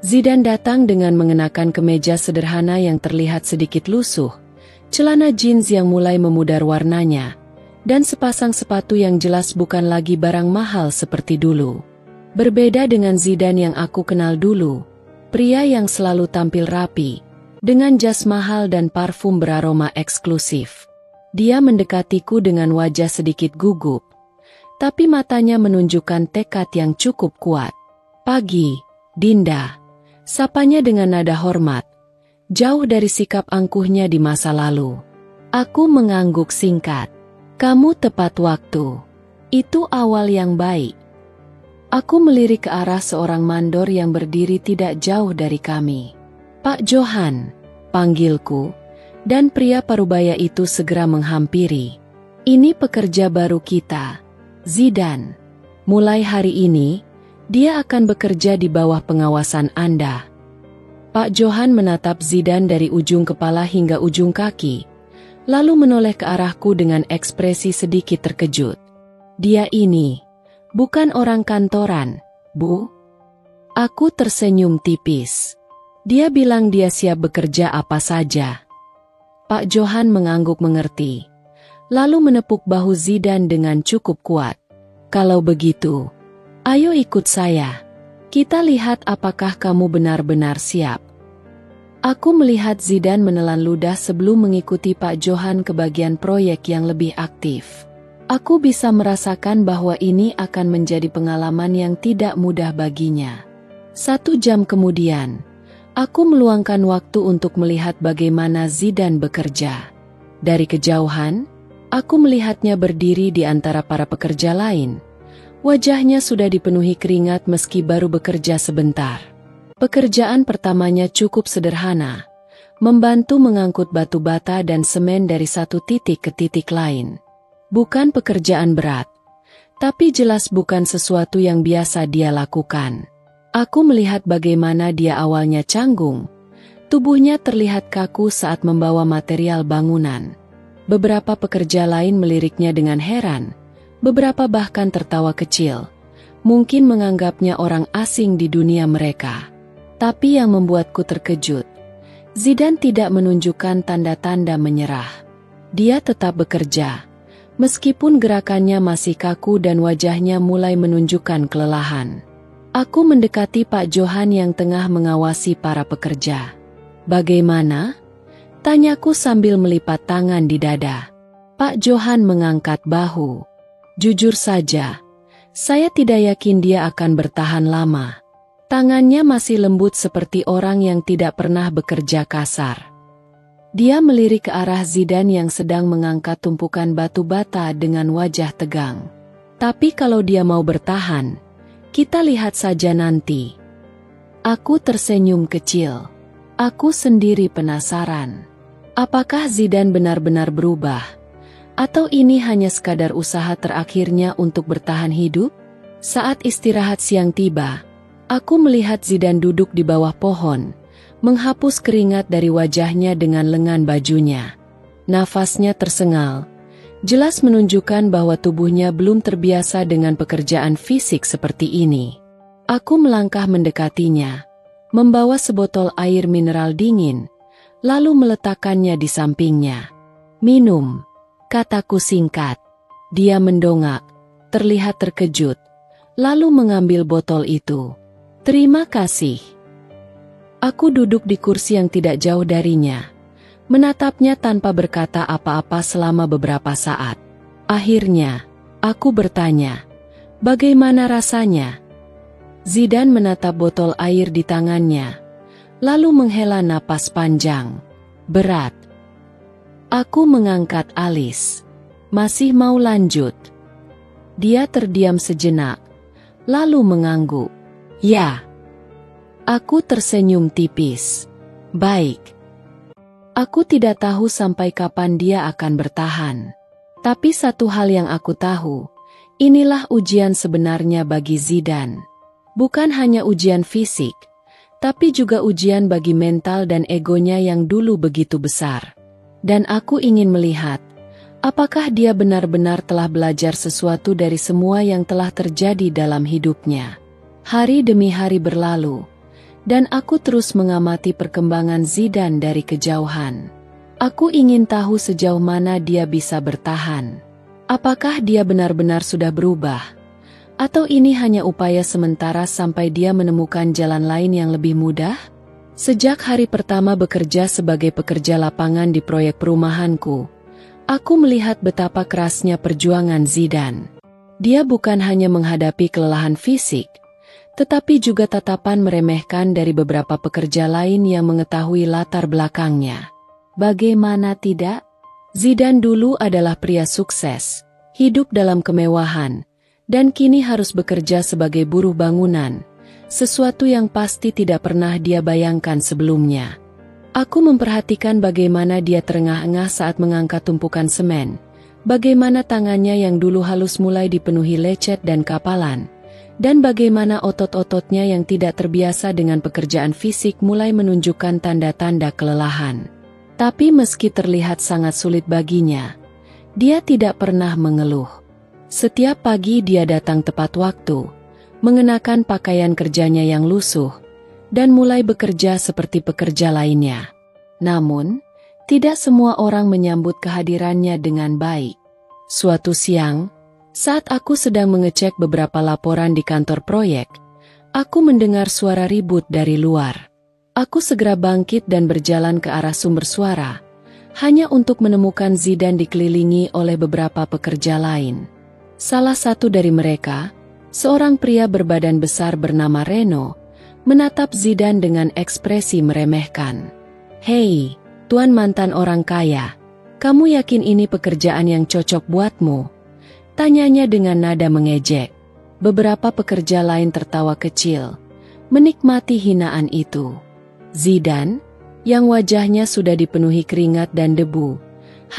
Zidane datang dengan mengenakan kemeja sederhana yang terlihat sedikit lusuh, celana jeans yang mulai memudar warnanya, dan sepasang sepatu yang jelas bukan lagi barang mahal seperti dulu. Berbeda dengan Zidane yang aku kenal dulu, pria yang selalu tampil rapi, dengan jas mahal dan parfum beraroma eksklusif. Dia mendekatiku dengan wajah sedikit gugup, tapi matanya menunjukkan tekad yang cukup kuat. "Pagi, Dinda," sapanya dengan nada hormat, jauh dari sikap angkuhnya di masa lalu. Aku mengangguk singkat. "Kamu tepat waktu. Itu awal yang baik." Aku melirik ke arah seorang mandor yang berdiri tidak jauh dari kami. "Pak Johan," panggilku, dan pria parubaya itu segera menghampiri. "Ini pekerja baru kita, Zidane. Mulai hari ini, dia akan bekerja di bawah pengawasan Anda." Pak Johan menatap Zidane dari ujung kepala hingga ujung kaki, lalu menoleh ke arahku dengan ekspresi sedikit terkejut. "Dia ini bukan orang kantoran, Bu?" Aku tersenyum tipis. Dia bilang dia siap bekerja apa saja. Pak Johan mengangguk mengerti, lalu menepuk bahu Zidane dengan cukup kuat. "Kalau begitu, ayo ikut saya. Kita lihat apakah kamu benar-benar siap." Aku melihat Zidane menelan ludah sebelum mengikuti Pak Johan ke bagian proyek yang lebih aktif. Aku bisa merasakan bahwa ini akan menjadi pengalaman yang tidak mudah baginya. 1 jam kemudian, aku meluangkan waktu untuk melihat bagaimana Zidane bekerja. Dari kejauhan, aku melihatnya berdiri di antara para pekerja lain. Wajahnya sudah dipenuhi keringat meski baru bekerja sebentar. Pekerjaan pertamanya cukup sederhana, membantu mengangkut batu bata dan semen dari satu titik ke titik lain. Bukan pekerjaan berat, tapi jelas bukan sesuatu yang biasa dia lakukan. Aku melihat bagaimana dia awalnya canggung. Tubuhnya terlihat kaku saat membawa material bangunan. Beberapa pekerja lain meliriknya dengan heran. Beberapa bahkan tertawa kecil, mungkin menganggapnya orang asing di dunia mereka. Tapi yang membuatku terkejut, Zidane tidak menunjukkan tanda-tanda menyerah. Dia tetap bekerja, meskipun gerakannya masih kaku dan wajahnya mulai menunjukkan kelelahan. Aku mendekati Pak Johan yang tengah mengawasi para pekerja. "Bagaimana?" tanyaku sambil melipat tangan di dada. Pak Johan mengangkat bahu. "Jujur saja, saya tidak yakin dia akan bertahan lama." Tangannya masih lembut seperti orang yang tidak pernah bekerja kasar. Dia melirik ke arah Zidane yang sedang mengangkat tumpukan batu bata dengan wajah tegang. "Tapi kalau dia mau bertahan, kita lihat saja nanti." Aku tersenyum kecil. Aku sendiri penasaran. Apakah Zidane benar-benar berubah? Atau ini hanya sekadar usaha terakhirnya untuk bertahan hidup? Saat istirahat siang tiba, aku melihat Zidane duduk di bawah pohon, menghapus keringat dari wajahnya dengan lengan bajunya. Nafasnya tersengal, jelas menunjukkan bahwa tubuhnya belum terbiasa dengan pekerjaan fisik seperti ini. Aku melangkah mendekatinya, membawa sebotol air mineral dingin, lalu meletakkannya di sampingnya. "Minum," kataku singkat. Dia mendongak, terlihat terkejut, lalu mengambil botol itu. "Terima kasih." Aku duduk di kursi yang tidak jauh darinya, menatapnya tanpa berkata apa-apa selama beberapa saat. Akhirnya, aku bertanya, "Bagaimana rasanya?" Zidane menatap botol air di tangannya, lalu menghela napas panjang. "Berat." Aku mengangkat alis. "Masih mau lanjut?" Dia terdiam sejenak, lalu mengangguk. "Ya." Aku tersenyum tipis. "Baik." Aku tidak tahu sampai kapan dia akan bertahan. Tapi satu hal yang aku tahu, inilah ujian sebenarnya bagi Zidane. Bukan hanya ujian fisik, tapi juga ujian bagi mental dan egonya yang dulu begitu besar. Dan aku ingin melihat, apakah dia benar-benar telah belajar sesuatu dari semua yang telah terjadi dalam hidupnya. Hari demi hari berlalu, dan aku terus mengamati perkembangan Zidane dari kejauhan. Aku ingin tahu sejauh mana dia bisa bertahan. Apakah dia benar-benar sudah berubah? Atau ini hanya upaya sementara sampai dia menemukan jalan lain yang lebih mudah? Sejak hari pertama bekerja sebagai pekerja lapangan di proyek perumahanku, aku melihat betapa kerasnya perjuangan Zidane. Dia bukan hanya menghadapi kelelahan fisik, tetapi juga tatapan meremehkan dari beberapa pekerja lain yang mengetahui latar belakangnya. Bagaimana tidak? Zidane dulu adalah pria sukses, hidup dalam kemewahan, dan kini harus bekerja sebagai buruh bangunan, sesuatu yang pasti tidak pernah dia bayangkan sebelumnya. Aku memperhatikan bagaimana dia terengah-engah saat mengangkat tumpukan semen, bagaimana tangannya yang dulu halus mulai dipenuhi lecet dan kapalan, dan bagaimana otot-ototnya yang tidak terbiasa dengan pekerjaan fisik mulai menunjukkan tanda-tanda kelelahan. Tapi meski terlihat sangat sulit baginya, dia tidak pernah mengeluh. Setiap pagi dia datang tepat waktu, mengenakan pakaian kerjanya yang lusuh, dan mulai bekerja seperti pekerja lainnya. Namun, tidak semua orang menyambut kehadirannya dengan baik. Suatu siang, saat aku sedang mengecek beberapa laporan di kantor proyek, aku mendengar suara ribut dari luar. Aku segera bangkit dan berjalan ke arah sumber suara, hanya untuk menemukan Zidane dikelilingi oleh beberapa pekerja lain. Salah satu dari mereka, seorang pria berbadan besar bernama Reno, menatap Zidane dengan ekspresi meremehkan. "Hei, tuan mantan orang kaya, kamu yakin ini pekerjaan yang cocok buatmu?" Tanyanya dengan nada mengejek. Beberapa pekerja lain tertawa kecil, menikmati hinaan itu. Zidane, yang wajahnya sudah dipenuhi keringat dan debu,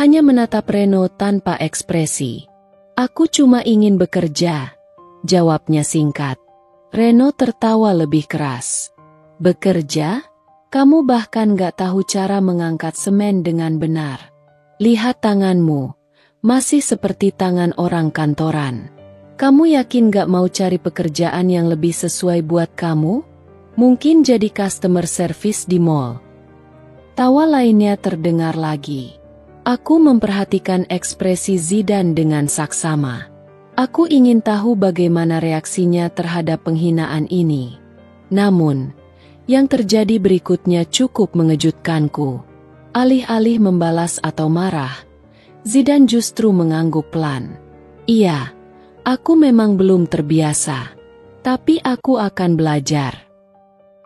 hanya menatap Reno tanpa ekspresi. "Aku cuma ingin bekerja," jawabnya singkat. Reno tertawa lebih keras. "Bekerja? Kamu bahkan gak tahu cara mengangkat semen dengan benar. Lihat tanganmu, masih seperti tangan orang kantoran. Kamu yakin gak mau cari pekerjaan yang lebih sesuai buat kamu? Mungkin jadi customer service di mall." Tawa lainnya terdengar lagi. Aku memperhatikan ekspresi Zidane dengan saksama. Aku ingin tahu bagaimana reaksinya terhadap penghinaan ini. Namun, yang terjadi berikutnya cukup mengejutkanku. Alih-alih membalas atau marah, Zidane justru mengangguk pelan. "Iya, aku memang belum terbiasa, tapi aku akan belajar."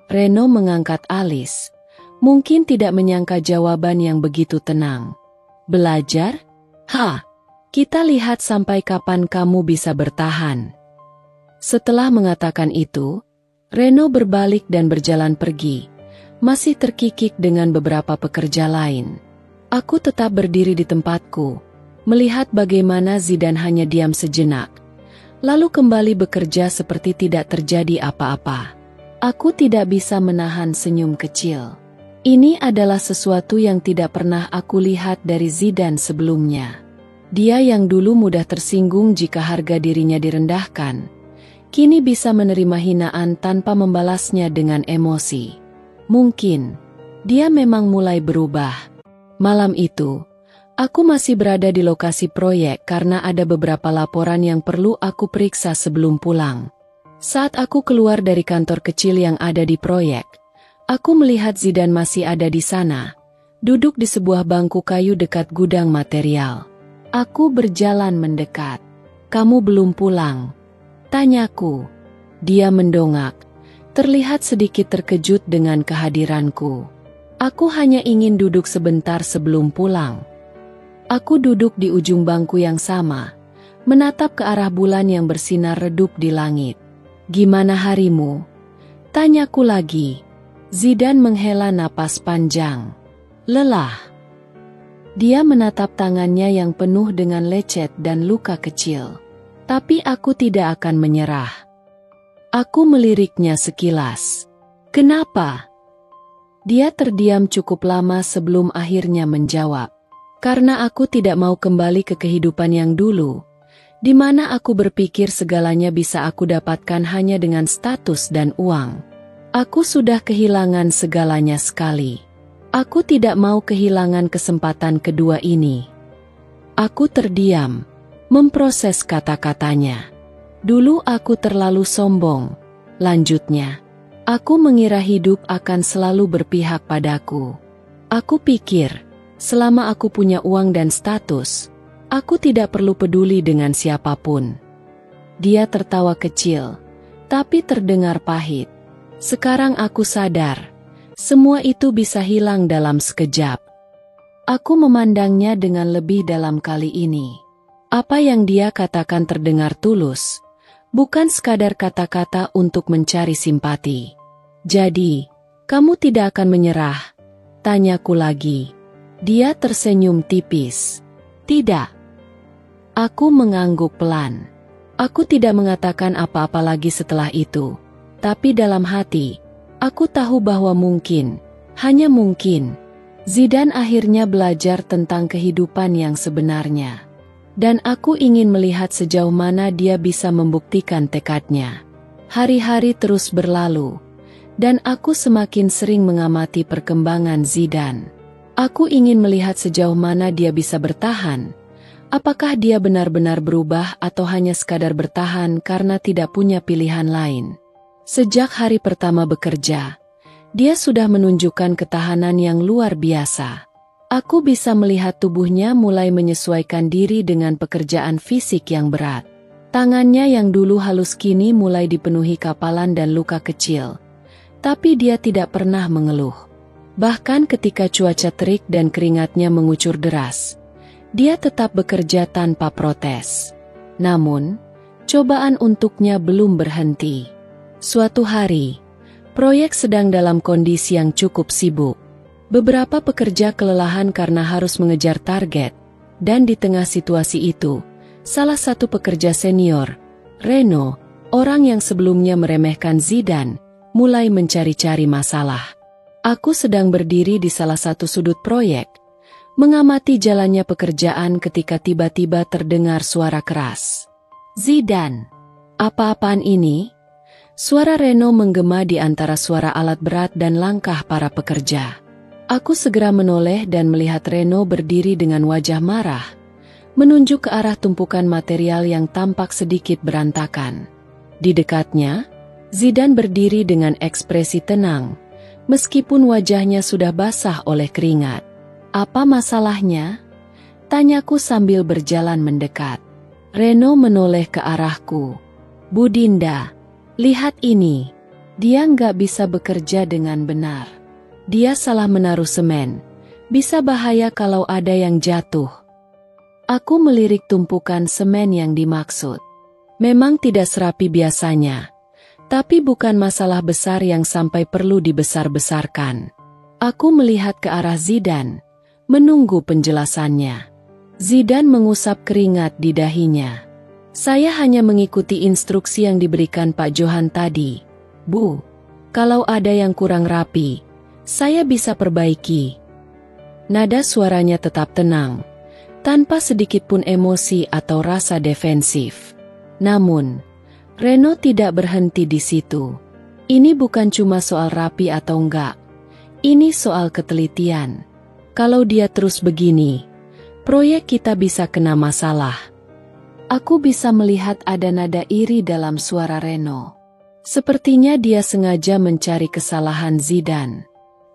Reno mengangkat alis, mungkin tidak menyangka jawaban yang begitu tenang. "Belajar? Kita lihat sampai kapan kamu bisa bertahan." Setelah mengatakan itu, Reno berbalik dan berjalan pergi, masih terkikik dengan beberapa pekerja lain. Aku tetap berdiri di tempatku, melihat bagaimana Zidane hanya diam sejenak, lalu kembali bekerja seperti tidak terjadi apa-apa. Aku tidak bisa menahan senyum kecil. Ini adalah sesuatu yang tidak pernah aku lihat dari Zidane sebelumnya. Dia yang dulu mudah tersinggung jika harga dirinya direndahkan, kini bisa menerima hinaan tanpa membalasnya dengan emosi. Mungkin, dia memang mulai berubah. Malam itu, Aku masih berada di lokasi proyek karena ada beberapa laporan yang perlu aku periksa sebelum pulang. Saat aku keluar dari kantor kecil yang ada di proyek, aku melihat Zidane masih ada di sana, duduk di sebuah bangku kayu dekat gudang material. Aku berjalan mendekat. "Kamu belum pulang?" tanyaku. Dia mendongak, terlihat sedikit terkejut dengan kehadiranku. "Aku hanya ingin duduk sebentar sebelum pulang." Aku duduk di ujung bangku yang sama, menatap ke arah bulan yang bersinar redup di langit. "Gimana harimu?" tanyaku lagi. Zidane menghela napas panjang. "Lelah." Dia menatap tangannya yang penuh dengan lecet dan luka kecil. Tapi aku tidak akan menyerah. Aku meliriknya sekilas. "Kenapa?" Dia terdiam cukup lama sebelum akhirnya menjawab. "Karena aku tidak mau kembali ke kehidupan yang dulu, di mana aku berpikir segalanya bisa aku dapatkan hanya dengan status dan uang. Aku sudah kehilangan segalanya sekali. Aku tidak mau kehilangan kesempatan kedua ini." Aku terdiam, memproses kata-katanya. "Dulu aku terlalu sombong," lanjutnya. "Aku mengira hidup akan selalu berpihak padaku. Aku pikir, selama aku punya uang dan status, aku tidak perlu peduli dengan siapapun." Dia tertawa kecil, tapi terdengar pahit. "Sekarang aku sadar, semua itu bisa hilang dalam sekejap." Aku memandangnya dengan lebih dalam kali ini. Apa yang dia katakan terdengar tulus, bukan sekadar kata-kata untuk mencari simpati. "Jadi, kamu tidak akan menyerah?" tanyaku lagi. Dia tersenyum tipis. "Tidak." Aku mengangguk pelan. Aku tidak mengatakan apa-apa lagi setelah itu. Tapi dalam hati, aku tahu bahwa mungkin, hanya mungkin, Zidane akhirnya belajar tentang kehidupan yang sebenarnya. Dan aku ingin melihat sejauh mana dia bisa membuktikan tekadnya. Hari-hari terus berlalu, dan aku semakin sering mengamati perkembangan Zidane. Aku ingin melihat sejauh mana dia bisa bertahan. Apakah dia benar-benar berubah atau hanya sekadar bertahan karena tidak punya pilihan lain? Sejak hari pertama bekerja, dia sudah menunjukkan ketahanan yang luar biasa. Aku bisa melihat tubuhnya mulai menyesuaikan diri dengan pekerjaan fisik yang berat. Tangannya yang dulu halus kini mulai dipenuhi kapalan dan luka kecil. Tapi dia tidak pernah mengeluh. Bahkan ketika cuaca terik dan keringatnya mengucur deras, dia tetap bekerja tanpa protes. Namun, cobaan untuknya belum berhenti. Suatu hari, proyek sedang dalam kondisi yang cukup sibuk. Beberapa pekerja kelelahan karena harus mengejar target, dan di tengah situasi itu, salah satu pekerja senior, Reno, orang yang sebelumnya meremehkan Zidane, mulai mencari-cari masalah. Aku sedang berdiri di salah satu sudut proyek, mengamati jalannya pekerjaan ketika tiba-tiba terdengar suara keras. "Zidane, apa-apaan ini?" Suara Reno menggema di antara suara alat berat dan langkah para pekerja. Aku segera menoleh dan melihat Reno berdiri dengan wajah marah, menunjuk ke arah tumpukan material yang tampak sedikit berantakan. Di dekatnya, Zidane berdiri dengan ekspresi tenang, meskipun wajahnya sudah basah oleh keringat. "Apa masalahnya?" tanyaku sambil berjalan mendekat. Reno menoleh ke arahku. "Bu Dinda, lihat ini. Dia nggak bisa bekerja dengan benar. Dia salah menaruh semen. Bisa bahaya kalau ada yang jatuh." Aku melirik tumpukan semen yang dimaksud. Memang tidak serapi biasanya, tapi bukan masalah besar yang sampai perlu dibesar-besarkan. Aku melihat ke arah Zidane, menunggu penjelasannya. Zidane mengusap keringat di dahinya. "Saya hanya mengikuti instruksi yang diberikan Pak Johan tadi, Bu. Kalau ada yang kurang rapi, saya bisa perbaiki." Nada suaranya tetap tenang, tanpa sedikit pun emosi atau rasa defensif. Namun, Reno tidak berhenti di situ. Ini bukan cuma soal rapi atau enggak. Ini soal ketelitian. Kalau dia terus begini, proyek kita bisa kena masalah. Aku bisa melihat ada nada iri dalam suara Reno. Sepertinya dia sengaja mencari kesalahan Zidane.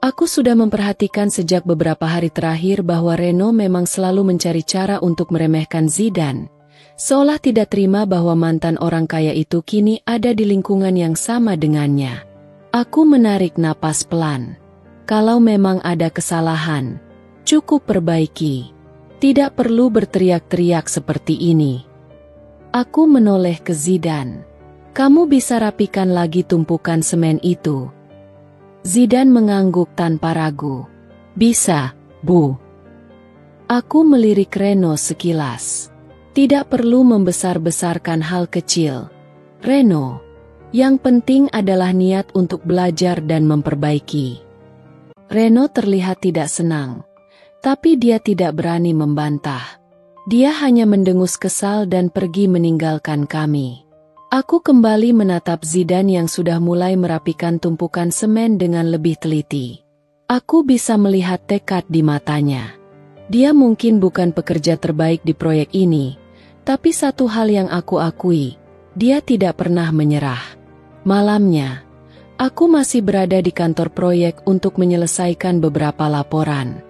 Aku sudah memperhatikan sejak beberapa hari terakhir bahwa Reno memang selalu mencari cara untuk meremehkan Zidane. Seolah tidak terima bahwa mantan orang kaya itu kini ada di lingkungan yang sama dengannya. Aku menarik napas pelan. Kalau memang ada kesalahan, cukup perbaiki. Tidak perlu berteriak-teriak seperti ini. Aku menoleh ke Zidane. Kamu bisa rapikan lagi tumpukan semen itu. Zidane mengangguk tanpa ragu. Bisa, Bu. Aku melirik Reno sekilas. Tidak perlu membesar-besarkan hal kecil. Reno, yang penting adalah niat untuk belajar dan memperbaiki. Reno terlihat tidak senang, tapi dia tidak berani membantah. Dia hanya mendengus kesal dan pergi meninggalkan kami. Aku kembali menatap Zidane yang sudah mulai merapikan tumpukan semen dengan lebih teliti. Aku bisa melihat tekad di matanya. Dia mungkin bukan pekerja terbaik di proyek ini, tapi satu hal yang aku akui, dia tidak pernah menyerah. Malamnya, aku masih berada di kantor proyek untuk menyelesaikan beberapa laporan.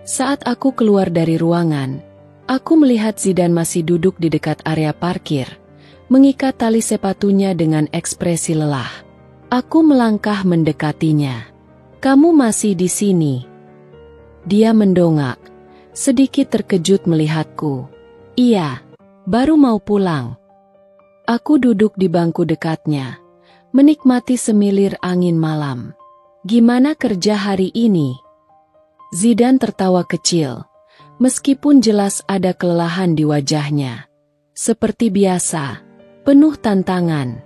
Saat aku keluar dari ruangan, aku melihat Zidane masih duduk di dekat area parkir, mengikat tali sepatunya dengan ekspresi lelah. Aku melangkah mendekatinya. Kamu masih di sini? Dia mendongak, sedikit terkejut melihatku. Iya. Baru mau pulang. Aku duduk di bangku dekatnya, menikmati semilir angin malam. Gimana kerja hari ini? Zidane tertawa kecil, meskipun jelas ada kelelahan di wajahnya. Seperti biasa, penuh tantangan.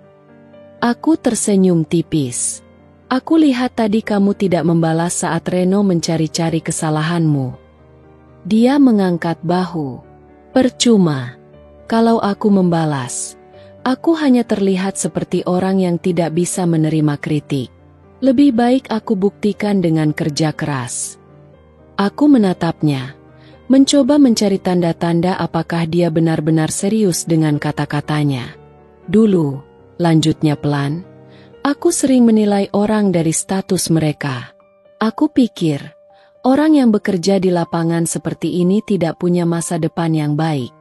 Aku tersenyum tipis. Aku lihat tadi kamu tidak membalas saat Reno mencari-cari kesalahanmu. Dia mengangkat bahu. Percuma. Kalau aku membalas, aku hanya terlihat seperti orang yang tidak bisa menerima kritik. Lebih baik aku buktikan dengan kerja keras. Aku menatapnya, mencoba mencari tanda-tanda apakah dia benar-benar serius dengan kata-katanya. Dulu, lanjutnya pelan, aku sering menilai orang dari status mereka. Aku pikir, orang yang bekerja di lapangan seperti ini tidak punya masa depan yang baik.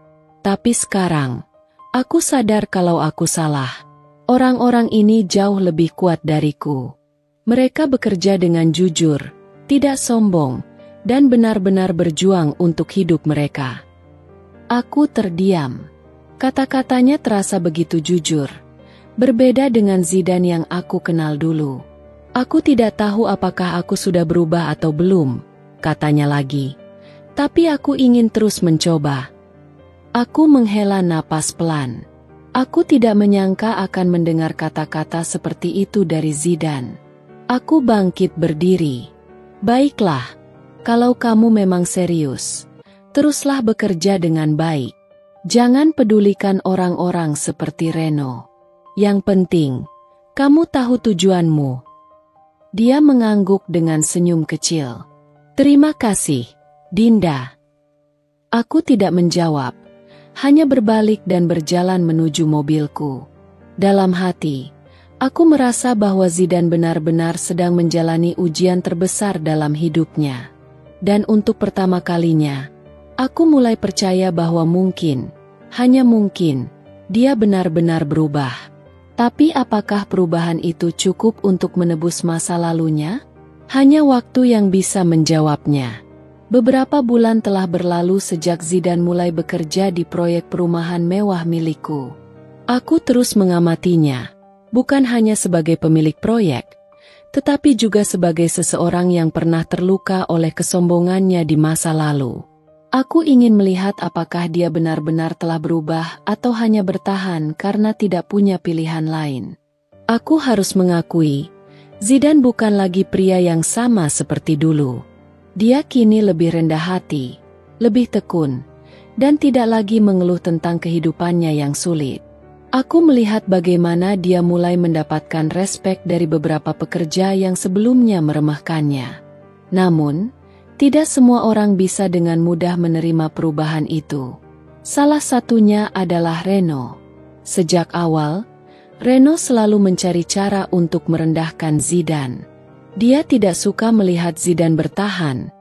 Tapi sekarang, aku sadar kalau aku salah. Orang-orang ini jauh lebih kuat dariku. Mereka bekerja dengan jujur, tidak sombong, dan benar-benar berjuang untuk hidup mereka. Aku terdiam. Kata-katanya terasa begitu jujur. Berbeda dengan Zidane yang aku kenal dulu. Aku tidak tahu apakah aku sudah berubah atau belum, katanya lagi. Tapi aku ingin terus mencoba. Aku menghela napas pelan. Aku tidak menyangka akan mendengar kata-kata seperti itu dari Zidane. Aku bangkit berdiri. Baiklah, kalau kamu memang serius, teruslah bekerja dengan baik. Jangan pedulikan orang-orang seperti Reno. Yang penting, kamu tahu tujuanmu. Dia mengangguk dengan senyum kecil. Terima kasih, Dinda. Aku tidak menjawab. Hanya berbalik dan berjalan menuju mobilku. Dalam hati, aku merasa bahwa Zidane benar-benar sedang menjalani ujian terbesar dalam hidupnya. Dan untuk pertama kalinya, aku mulai percaya bahwa mungkin, hanya mungkin, dia benar-benar berubah. Tapi apakah perubahan itu cukup untuk menebus masa lalunya? Hanya waktu yang bisa menjawabnya. Beberapa bulan telah berlalu sejak Zidane mulai bekerja di proyek perumahan mewah milikku. Aku terus mengamatinya, bukan hanya sebagai pemilik proyek, tetapi juga sebagai seseorang yang pernah terluka oleh kesombongannya di masa lalu. Aku ingin melihat apakah dia benar-benar telah berubah atau hanya bertahan karena tidak punya pilihan lain. Aku harus mengakui, Zidane bukan lagi pria yang sama seperti dulu. Dia kini lebih rendah hati, lebih tekun, dan tidak lagi mengeluh tentang kehidupannya yang sulit. Aku melihat bagaimana dia mulai mendapatkan respek dari beberapa pekerja yang sebelumnya meremehkannya. Namun, Tidak semua orang bisa dengan mudah menerima perubahan itu. Salah satunya adalah Reno. Sejak awal, Reno selalu mencari cara untuk merendahkan Zidane. Dia tidak suka melihat Zidane bertahan,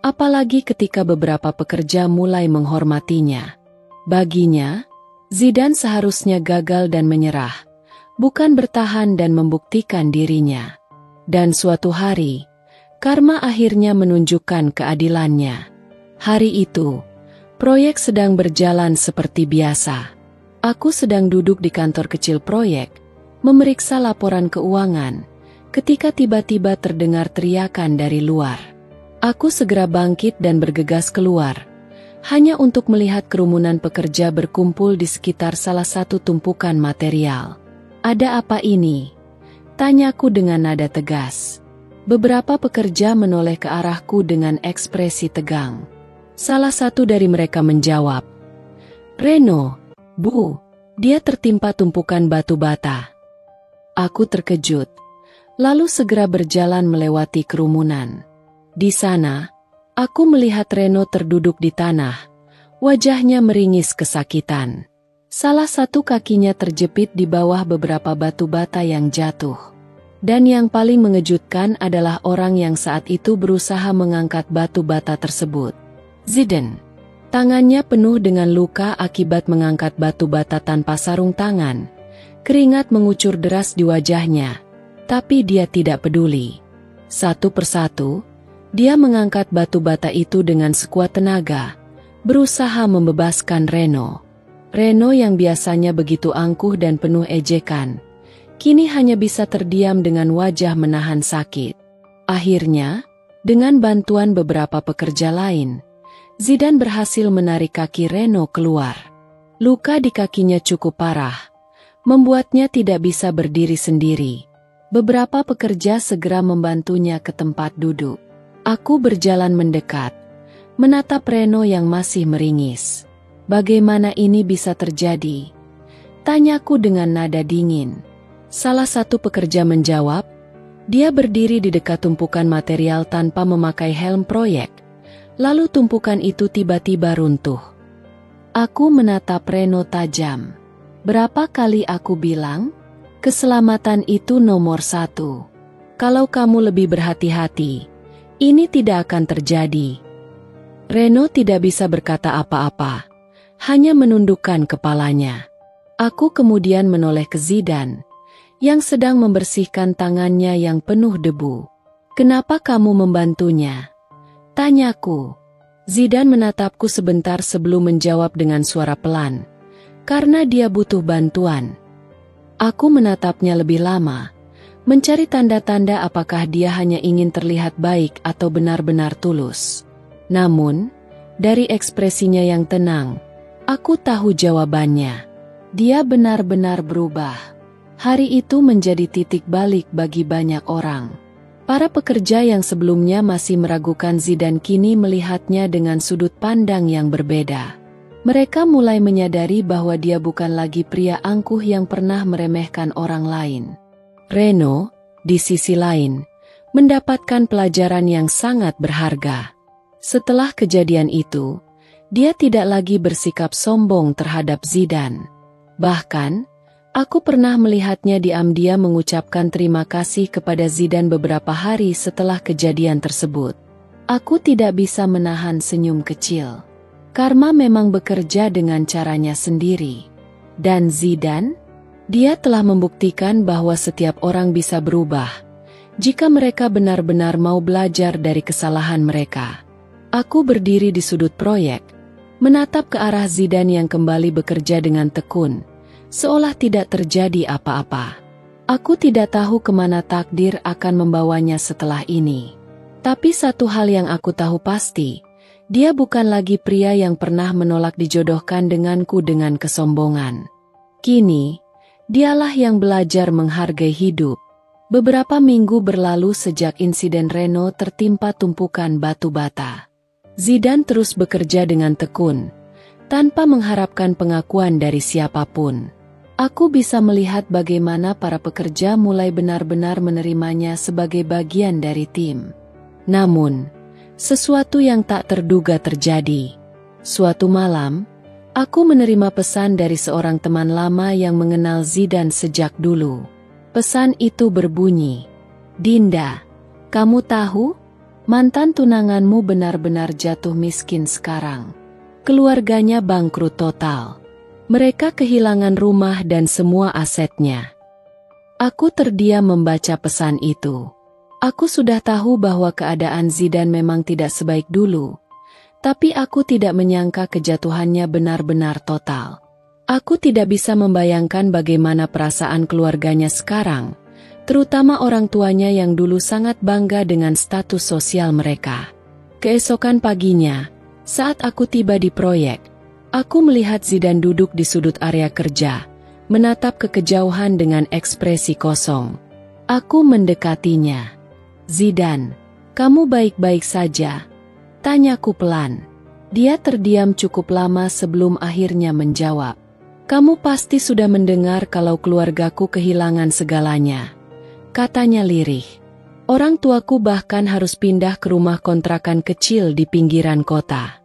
apalagi ketika beberapa pekerja mulai menghormatinya. Baginya, Zidane seharusnya gagal dan menyerah, bukan bertahan dan membuktikan dirinya. Dan suatu hari, karma akhirnya menunjukkan keadilannya. Hari itu, proyek sedang berjalan seperti biasa. Aku sedang duduk di kantor kecil proyek, memeriksa laporan keuangan, ketika tiba-tiba terdengar teriakan dari luar. Aku segera bangkit dan bergegas keluar, hanya untuk melihat kerumunan pekerja berkumpul di sekitar salah satu tumpukan material. "Ada apa ini?" tanyaku dengan nada tegas. Beberapa pekerja menoleh ke arahku dengan ekspresi tegang. Salah satu dari mereka menjawab, "Reno, Bu, dia tertimpa tumpukan batu bata." Aku terkejut, lalu segera berjalan melewati kerumunan. Di sana, aku melihat Reno terduduk di tanah, wajahnya meringis kesakitan. Salah satu kakinya terjepit di bawah beberapa batu bata yang jatuh. Dan yang paling mengejutkan adalah orang yang saat itu berusaha mengangkat batu bata tersebut. Zidane. Tangannya penuh dengan luka akibat mengangkat batu bata tanpa sarung tangan. Keringat mengucur deras di wajahnya. Tapi dia tidak peduli. Satu persatu, dia mengangkat batu bata itu dengan sekuat tenaga, berusaha membebaskan Reno. Reno yang biasanya begitu angkuh dan penuh ejekan, kini hanya bisa terdiam dengan wajah menahan sakit. Akhirnya, dengan bantuan beberapa pekerja lain, Zidane berhasil menarik kaki Reno keluar. Luka di kakinya cukup parah, membuatnya tidak bisa berdiri sendiri. Beberapa pekerja segera membantunya ke tempat duduk. Aku berjalan mendekat, menatap Reno yang masih meringis. "Bagaimana ini bisa terjadi?" tanyaku dengan nada dingin. Salah satu pekerja menjawab, dia berdiri di dekat tumpukan material tanpa memakai helm proyek. Lalu tumpukan itu tiba-tiba runtuh. Aku menatap Reno tajam. "Berapa kali aku bilang? Keselamatan itu nomor 1. Kalau kamu lebih berhati-hati, ini tidak akan terjadi." Reno tidak bisa berkata apa-apa, hanya menundukkan kepalanya. Aku kemudian menoleh ke Zidane, yang sedang membersihkan tangannya yang penuh debu. "Kenapa kamu membantunya?" tanyaku. Zidane menatapku sebentar sebelum menjawab dengan suara pelan, "Karena dia butuh bantuan." Aku menatapnya lebih lama, mencari tanda-tanda apakah dia hanya ingin terlihat baik atau benar-benar tulus. Namun, dari ekspresinya yang tenang, aku tahu jawabannya. Dia benar-benar berubah. Hari itu menjadi titik balik bagi banyak orang. Para pekerja yang sebelumnya masih meragukan Zidane kini melihatnya dengan sudut pandang yang berbeda. Mereka mulai menyadari bahwa dia bukan lagi pria angkuh yang pernah meremehkan orang lain. Reno, di sisi lain, mendapatkan pelajaran yang sangat berharga. Setelah kejadian itu, dia tidak lagi bersikap sombong terhadap Zidane. Bahkan, aku pernah melihatnya diam-diam mengucapkan terima kasih kepada Zidane beberapa hari setelah kejadian tersebut. Aku tidak bisa menahan senyum kecil. Karma memang bekerja dengan caranya sendiri. Dan Zidane? Dia telah membuktikan bahwa setiap orang bisa berubah, jika mereka benar-benar mau belajar dari kesalahan mereka. Aku berdiri di sudut proyek, menatap ke arah Zidane yang kembali bekerja dengan tekun, seolah tidak terjadi apa-apa. Aku tidak tahu kemana takdir akan membawanya setelah ini. Tapi satu hal yang aku tahu pasti, dia bukan lagi pria yang pernah menolak dijodohkan denganku dengan kesombongan. Kini, dialah yang belajar menghargai hidup. Beberapa minggu berlalu sejak insiden Reno tertimpa tumpukan batu bata. Zidane terus bekerja dengan tekun, tanpa mengharapkan pengakuan dari siapapun. Aku bisa melihat bagaimana para pekerja mulai benar-benar menerimanya sebagai bagian dari tim. Namun, Sesuatu yang tak terduga terjadi. Suatu malam, aku menerima pesan dari seorang teman lama yang mengenal Zidane sejak dulu. Pesan itu berbunyi, "Dinda, kamu tahu? Mantan tunanganmu benar-benar jatuh miskin sekarang. Keluarganya bangkrut total. Mereka kehilangan rumah dan semua asetnya." Aku terdiam membaca pesan itu. Aku sudah tahu bahwa keadaan Zidane memang tidak sebaik dulu, tapi aku tidak menyangka kejatuhannya benar-benar total. Aku tidak bisa membayangkan bagaimana perasaan keluarganya sekarang, terutama orang tuanya yang dulu sangat bangga dengan status sosial mereka. Keesokan paginya, saat aku tiba di proyek, aku melihat Zidane duduk di sudut area kerja, menatap ke kejauhan dengan ekspresi kosong. Aku mendekatinya. "Zidane, kamu baik-baik saja?" tanyaku pelan. Dia terdiam cukup lama sebelum akhirnya menjawab. "Kamu pasti sudah mendengar kalau keluargaku kehilangan segalanya," katanya lirih. "Orang tuaku bahkan harus pindah ke rumah kontrakan kecil di pinggiran kota."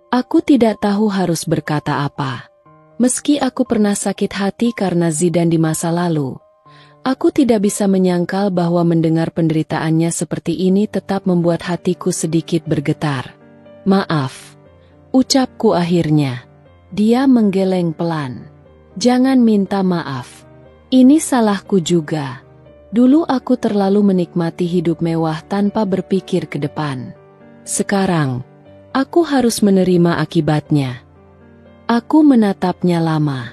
Aku tidak tahu harus berkata apa. Meski aku pernah sakit hati karena Zidane di masa lalu, aku tidak bisa menyangkal bahwa mendengar penderitaannya seperti ini tetap membuat hatiku sedikit bergetar. "Maaf," ucapku akhirnya. Dia menggeleng pelan. "Jangan minta maaf. Ini salahku juga. Dulu aku terlalu menikmati hidup mewah tanpa berpikir ke depan. Sekarang, aku harus menerima akibatnya." Aku menatapnya lama.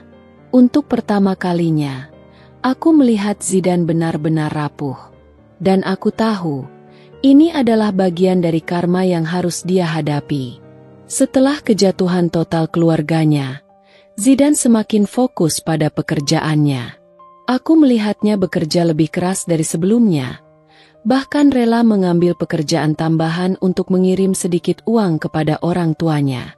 Untuk pertama kalinya, aku melihat Zidane benar-benar rapuh. Dan aku tahu, ini adalah bagian dari karma yang harus dia hadapi. Setelah kejatuhan total keluarganya, Zidane semakin fokus pada pekerjaannya. Aku melihatnya bekerja lebih keras dari sebelumnya, bahkan rela mengambil pekerjaan tambahan untuk mengirim sedikit uang kepada orang tuanya.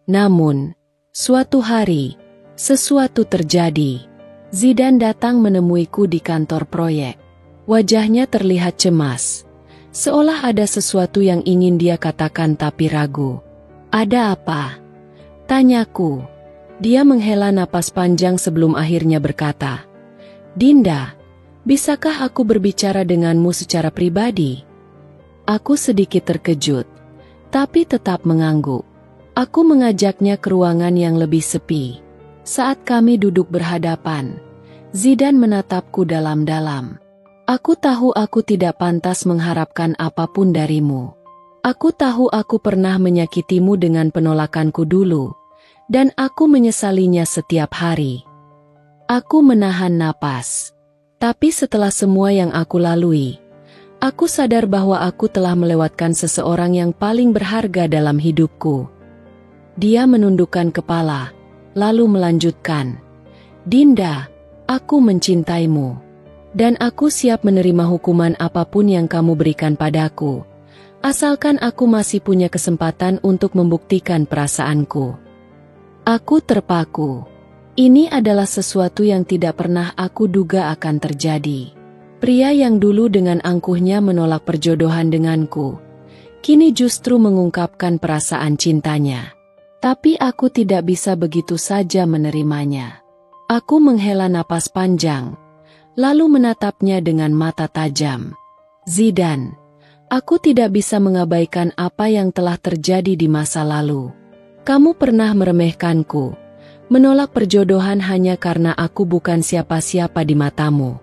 Namun, suatu hari, sesuatu terjadi. Zidane datang menemuiku di kantor proyek. Wajahnya terlihat cemas, seolah ada sesuatu yang ingin dia katakan tapi ragu. "Ada apa?" tanyaku. Dia menghela napas panjang sebelum akhirnya berkata, "Dinda, bisakah aku berbicara denganmu secara pribadi?" Aku sedikit terkejut, tapi tetap mengangguk. Aku mengajaknya ke ruangan yang lebih sepi. Saat kami duduk berhadapan, Zidane menatapku dalam-dalam. "Aku tahu aku tidak pantas mengharapkan apapun darimu. Aku tahu aku pernah menyakitimu dengan penolakanku dulu, dan aku menyesalinya setiap hari." Aku menahan napas. Tapi setelah semua yang aku lalui, aku sadar bahwa aku telah melewatkan seseorang yang paling berharga dalam hidupku. Dia menundukkan kepala, lalu melanjutkan, "Dinda, aku mencintaimu. Dan aku siap menerima hukuman apapun yang kamu berikan padaku, asalkan aku masih punya kesempatan untuk membuktikan perasaanku." Aku terpaku. Ini adalah sesuatu yang tidak pernah aku duga akan terjadi. Pria yang dulu dengan angkuhnya menolak perjodohan denganku, kini justru mengungkapkan perasaan cintanya. Tapi aku tidak bisa begitu saja menerimanya. Aku menghela napas panjang, lalu menatapnya dengan mata tajam. "Zidane, aku tidak bisa mengabaikan apa yang telah terjadi di masa lalu. Kamu pernah meremehkanku, menolak perjodohan hanya karena aku bukan siapa-siapa di matamu."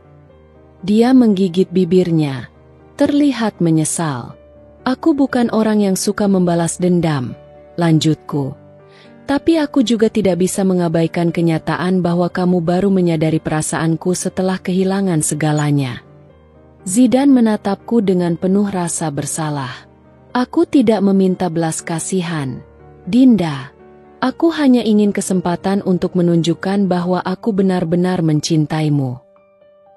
Dia menggigit bibirnya, terlihat menyesal. "Aku bukan orang yang suka membalas dendam," lanjutku. "Tapi aku juga tidak bisa mengabaikan kenyataan bahwa kamu baru menyadari perasaanku setelah kehilangan segalanya." Zidane menatapku dengan penuh rasa bersalah. "Aku tidak meminta belas kasihan, Dinda. Aku hanya ingin kesempatan untuk menunjukkan bahwa aku benar-benar mencintaimu."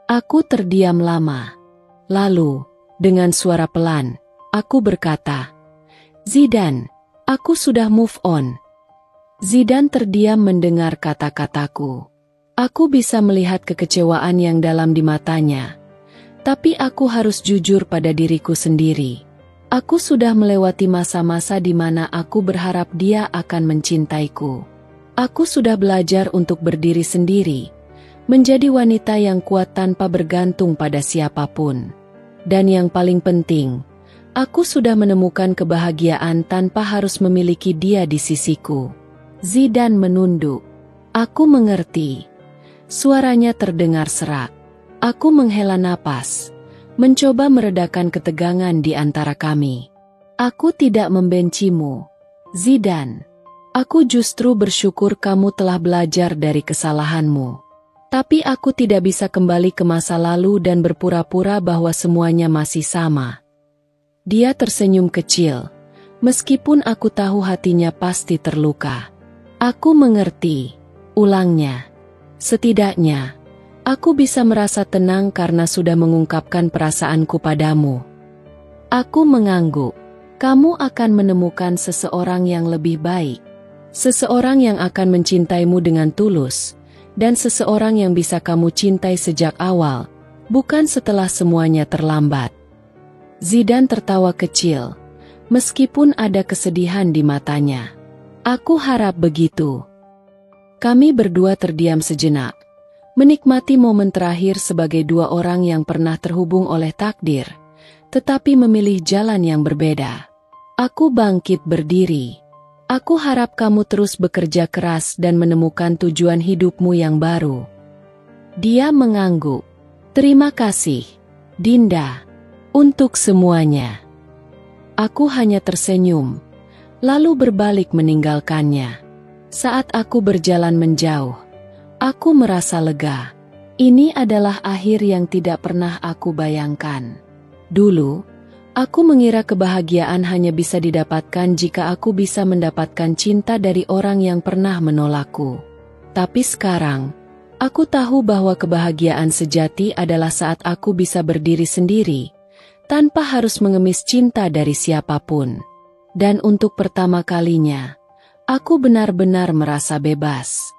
Aku terdiam lama. Lalu, dengan suara pelan, aku berkata, "Zidane, aku sudah move on." Zidane terdiam mendengar kata-kataku. Aku bisa melihat kekecewaan yang dalam di matanya. Tapi aku harus jujur pada diriku sendiri. Aku sudah melewati masa-masa di mana aku berharap dia akan mencintaiku. Aku sudah belajar untuk berdiri sendiri, menjadi wanita yang kuat tanpa bergantung pada siapapun. Dan yang paling penting, aku sudah menemukan kebahagiaan tanpa harus memiliki dia di sisiku. Zidane menunduk. Aku mengerti. Suaranya terdengar serak. Aku menghela napas, mencoba meredakan ketegangan di antara kami. Aku tidak membencimu, Zidane. Aku justru bersyukur kamu telah belajar dari kesalahanmu. Tapi aku tidak bisa kembali ke masa lalu dan berpura-pura bahwa semuanya masih sama. Dia tersenyum kecil, meskipun aku tahu hatinya pasti terluka. Aku mengerti, ulangnya. Setidaknya, aku bisa merasa tenang karena sudah mengungkapkan perasaanku padamu. Aku mengangguk. Kamu akan menemukan seseorang yang lebih baik. Seseorang yang akan mencintaimu dengan tulus. Dan seseorang yang bisa kamu cintai sejak awal, bukan setelah semuanya terlambat. Zidane tertawa kecil, meskipun ada kesedihan di matanya. Aku harap begitu. Kami berdua terdiam sejenak, menikmati momen terakhir sebagai dua orang yang pernah terhubung oleh takdir, tetapi memilih jalan yang berbeda. Aku bangkit berdiri. Aku harap kamu terus bekerja keras dan menemukan tujuan hidupmu yang baru. Dia mengangguk. Terima kasih, Dinda, untuk semuanya. Aku hanya tersenyum, lalu berbalik meninggalkannya. Saat aku berjalan menjauh, aku merasa lega. Ini adalah akhir yang tidak pernah aku bayangkan. Dulu, aku mengira kebahagiaan hanya bisa didapatkan jika aku bisa mendapatkan cinta dari orang yang pernah menolakku. Tapi sekarang, aku tahu bahwa kebahagiaan sejati adalah saat aku bisa berdiri sendiri, tanpa harus mengemis cinta dari siapapun. Dan untuk pertama kalinya, aku benar-benar merasa bebas.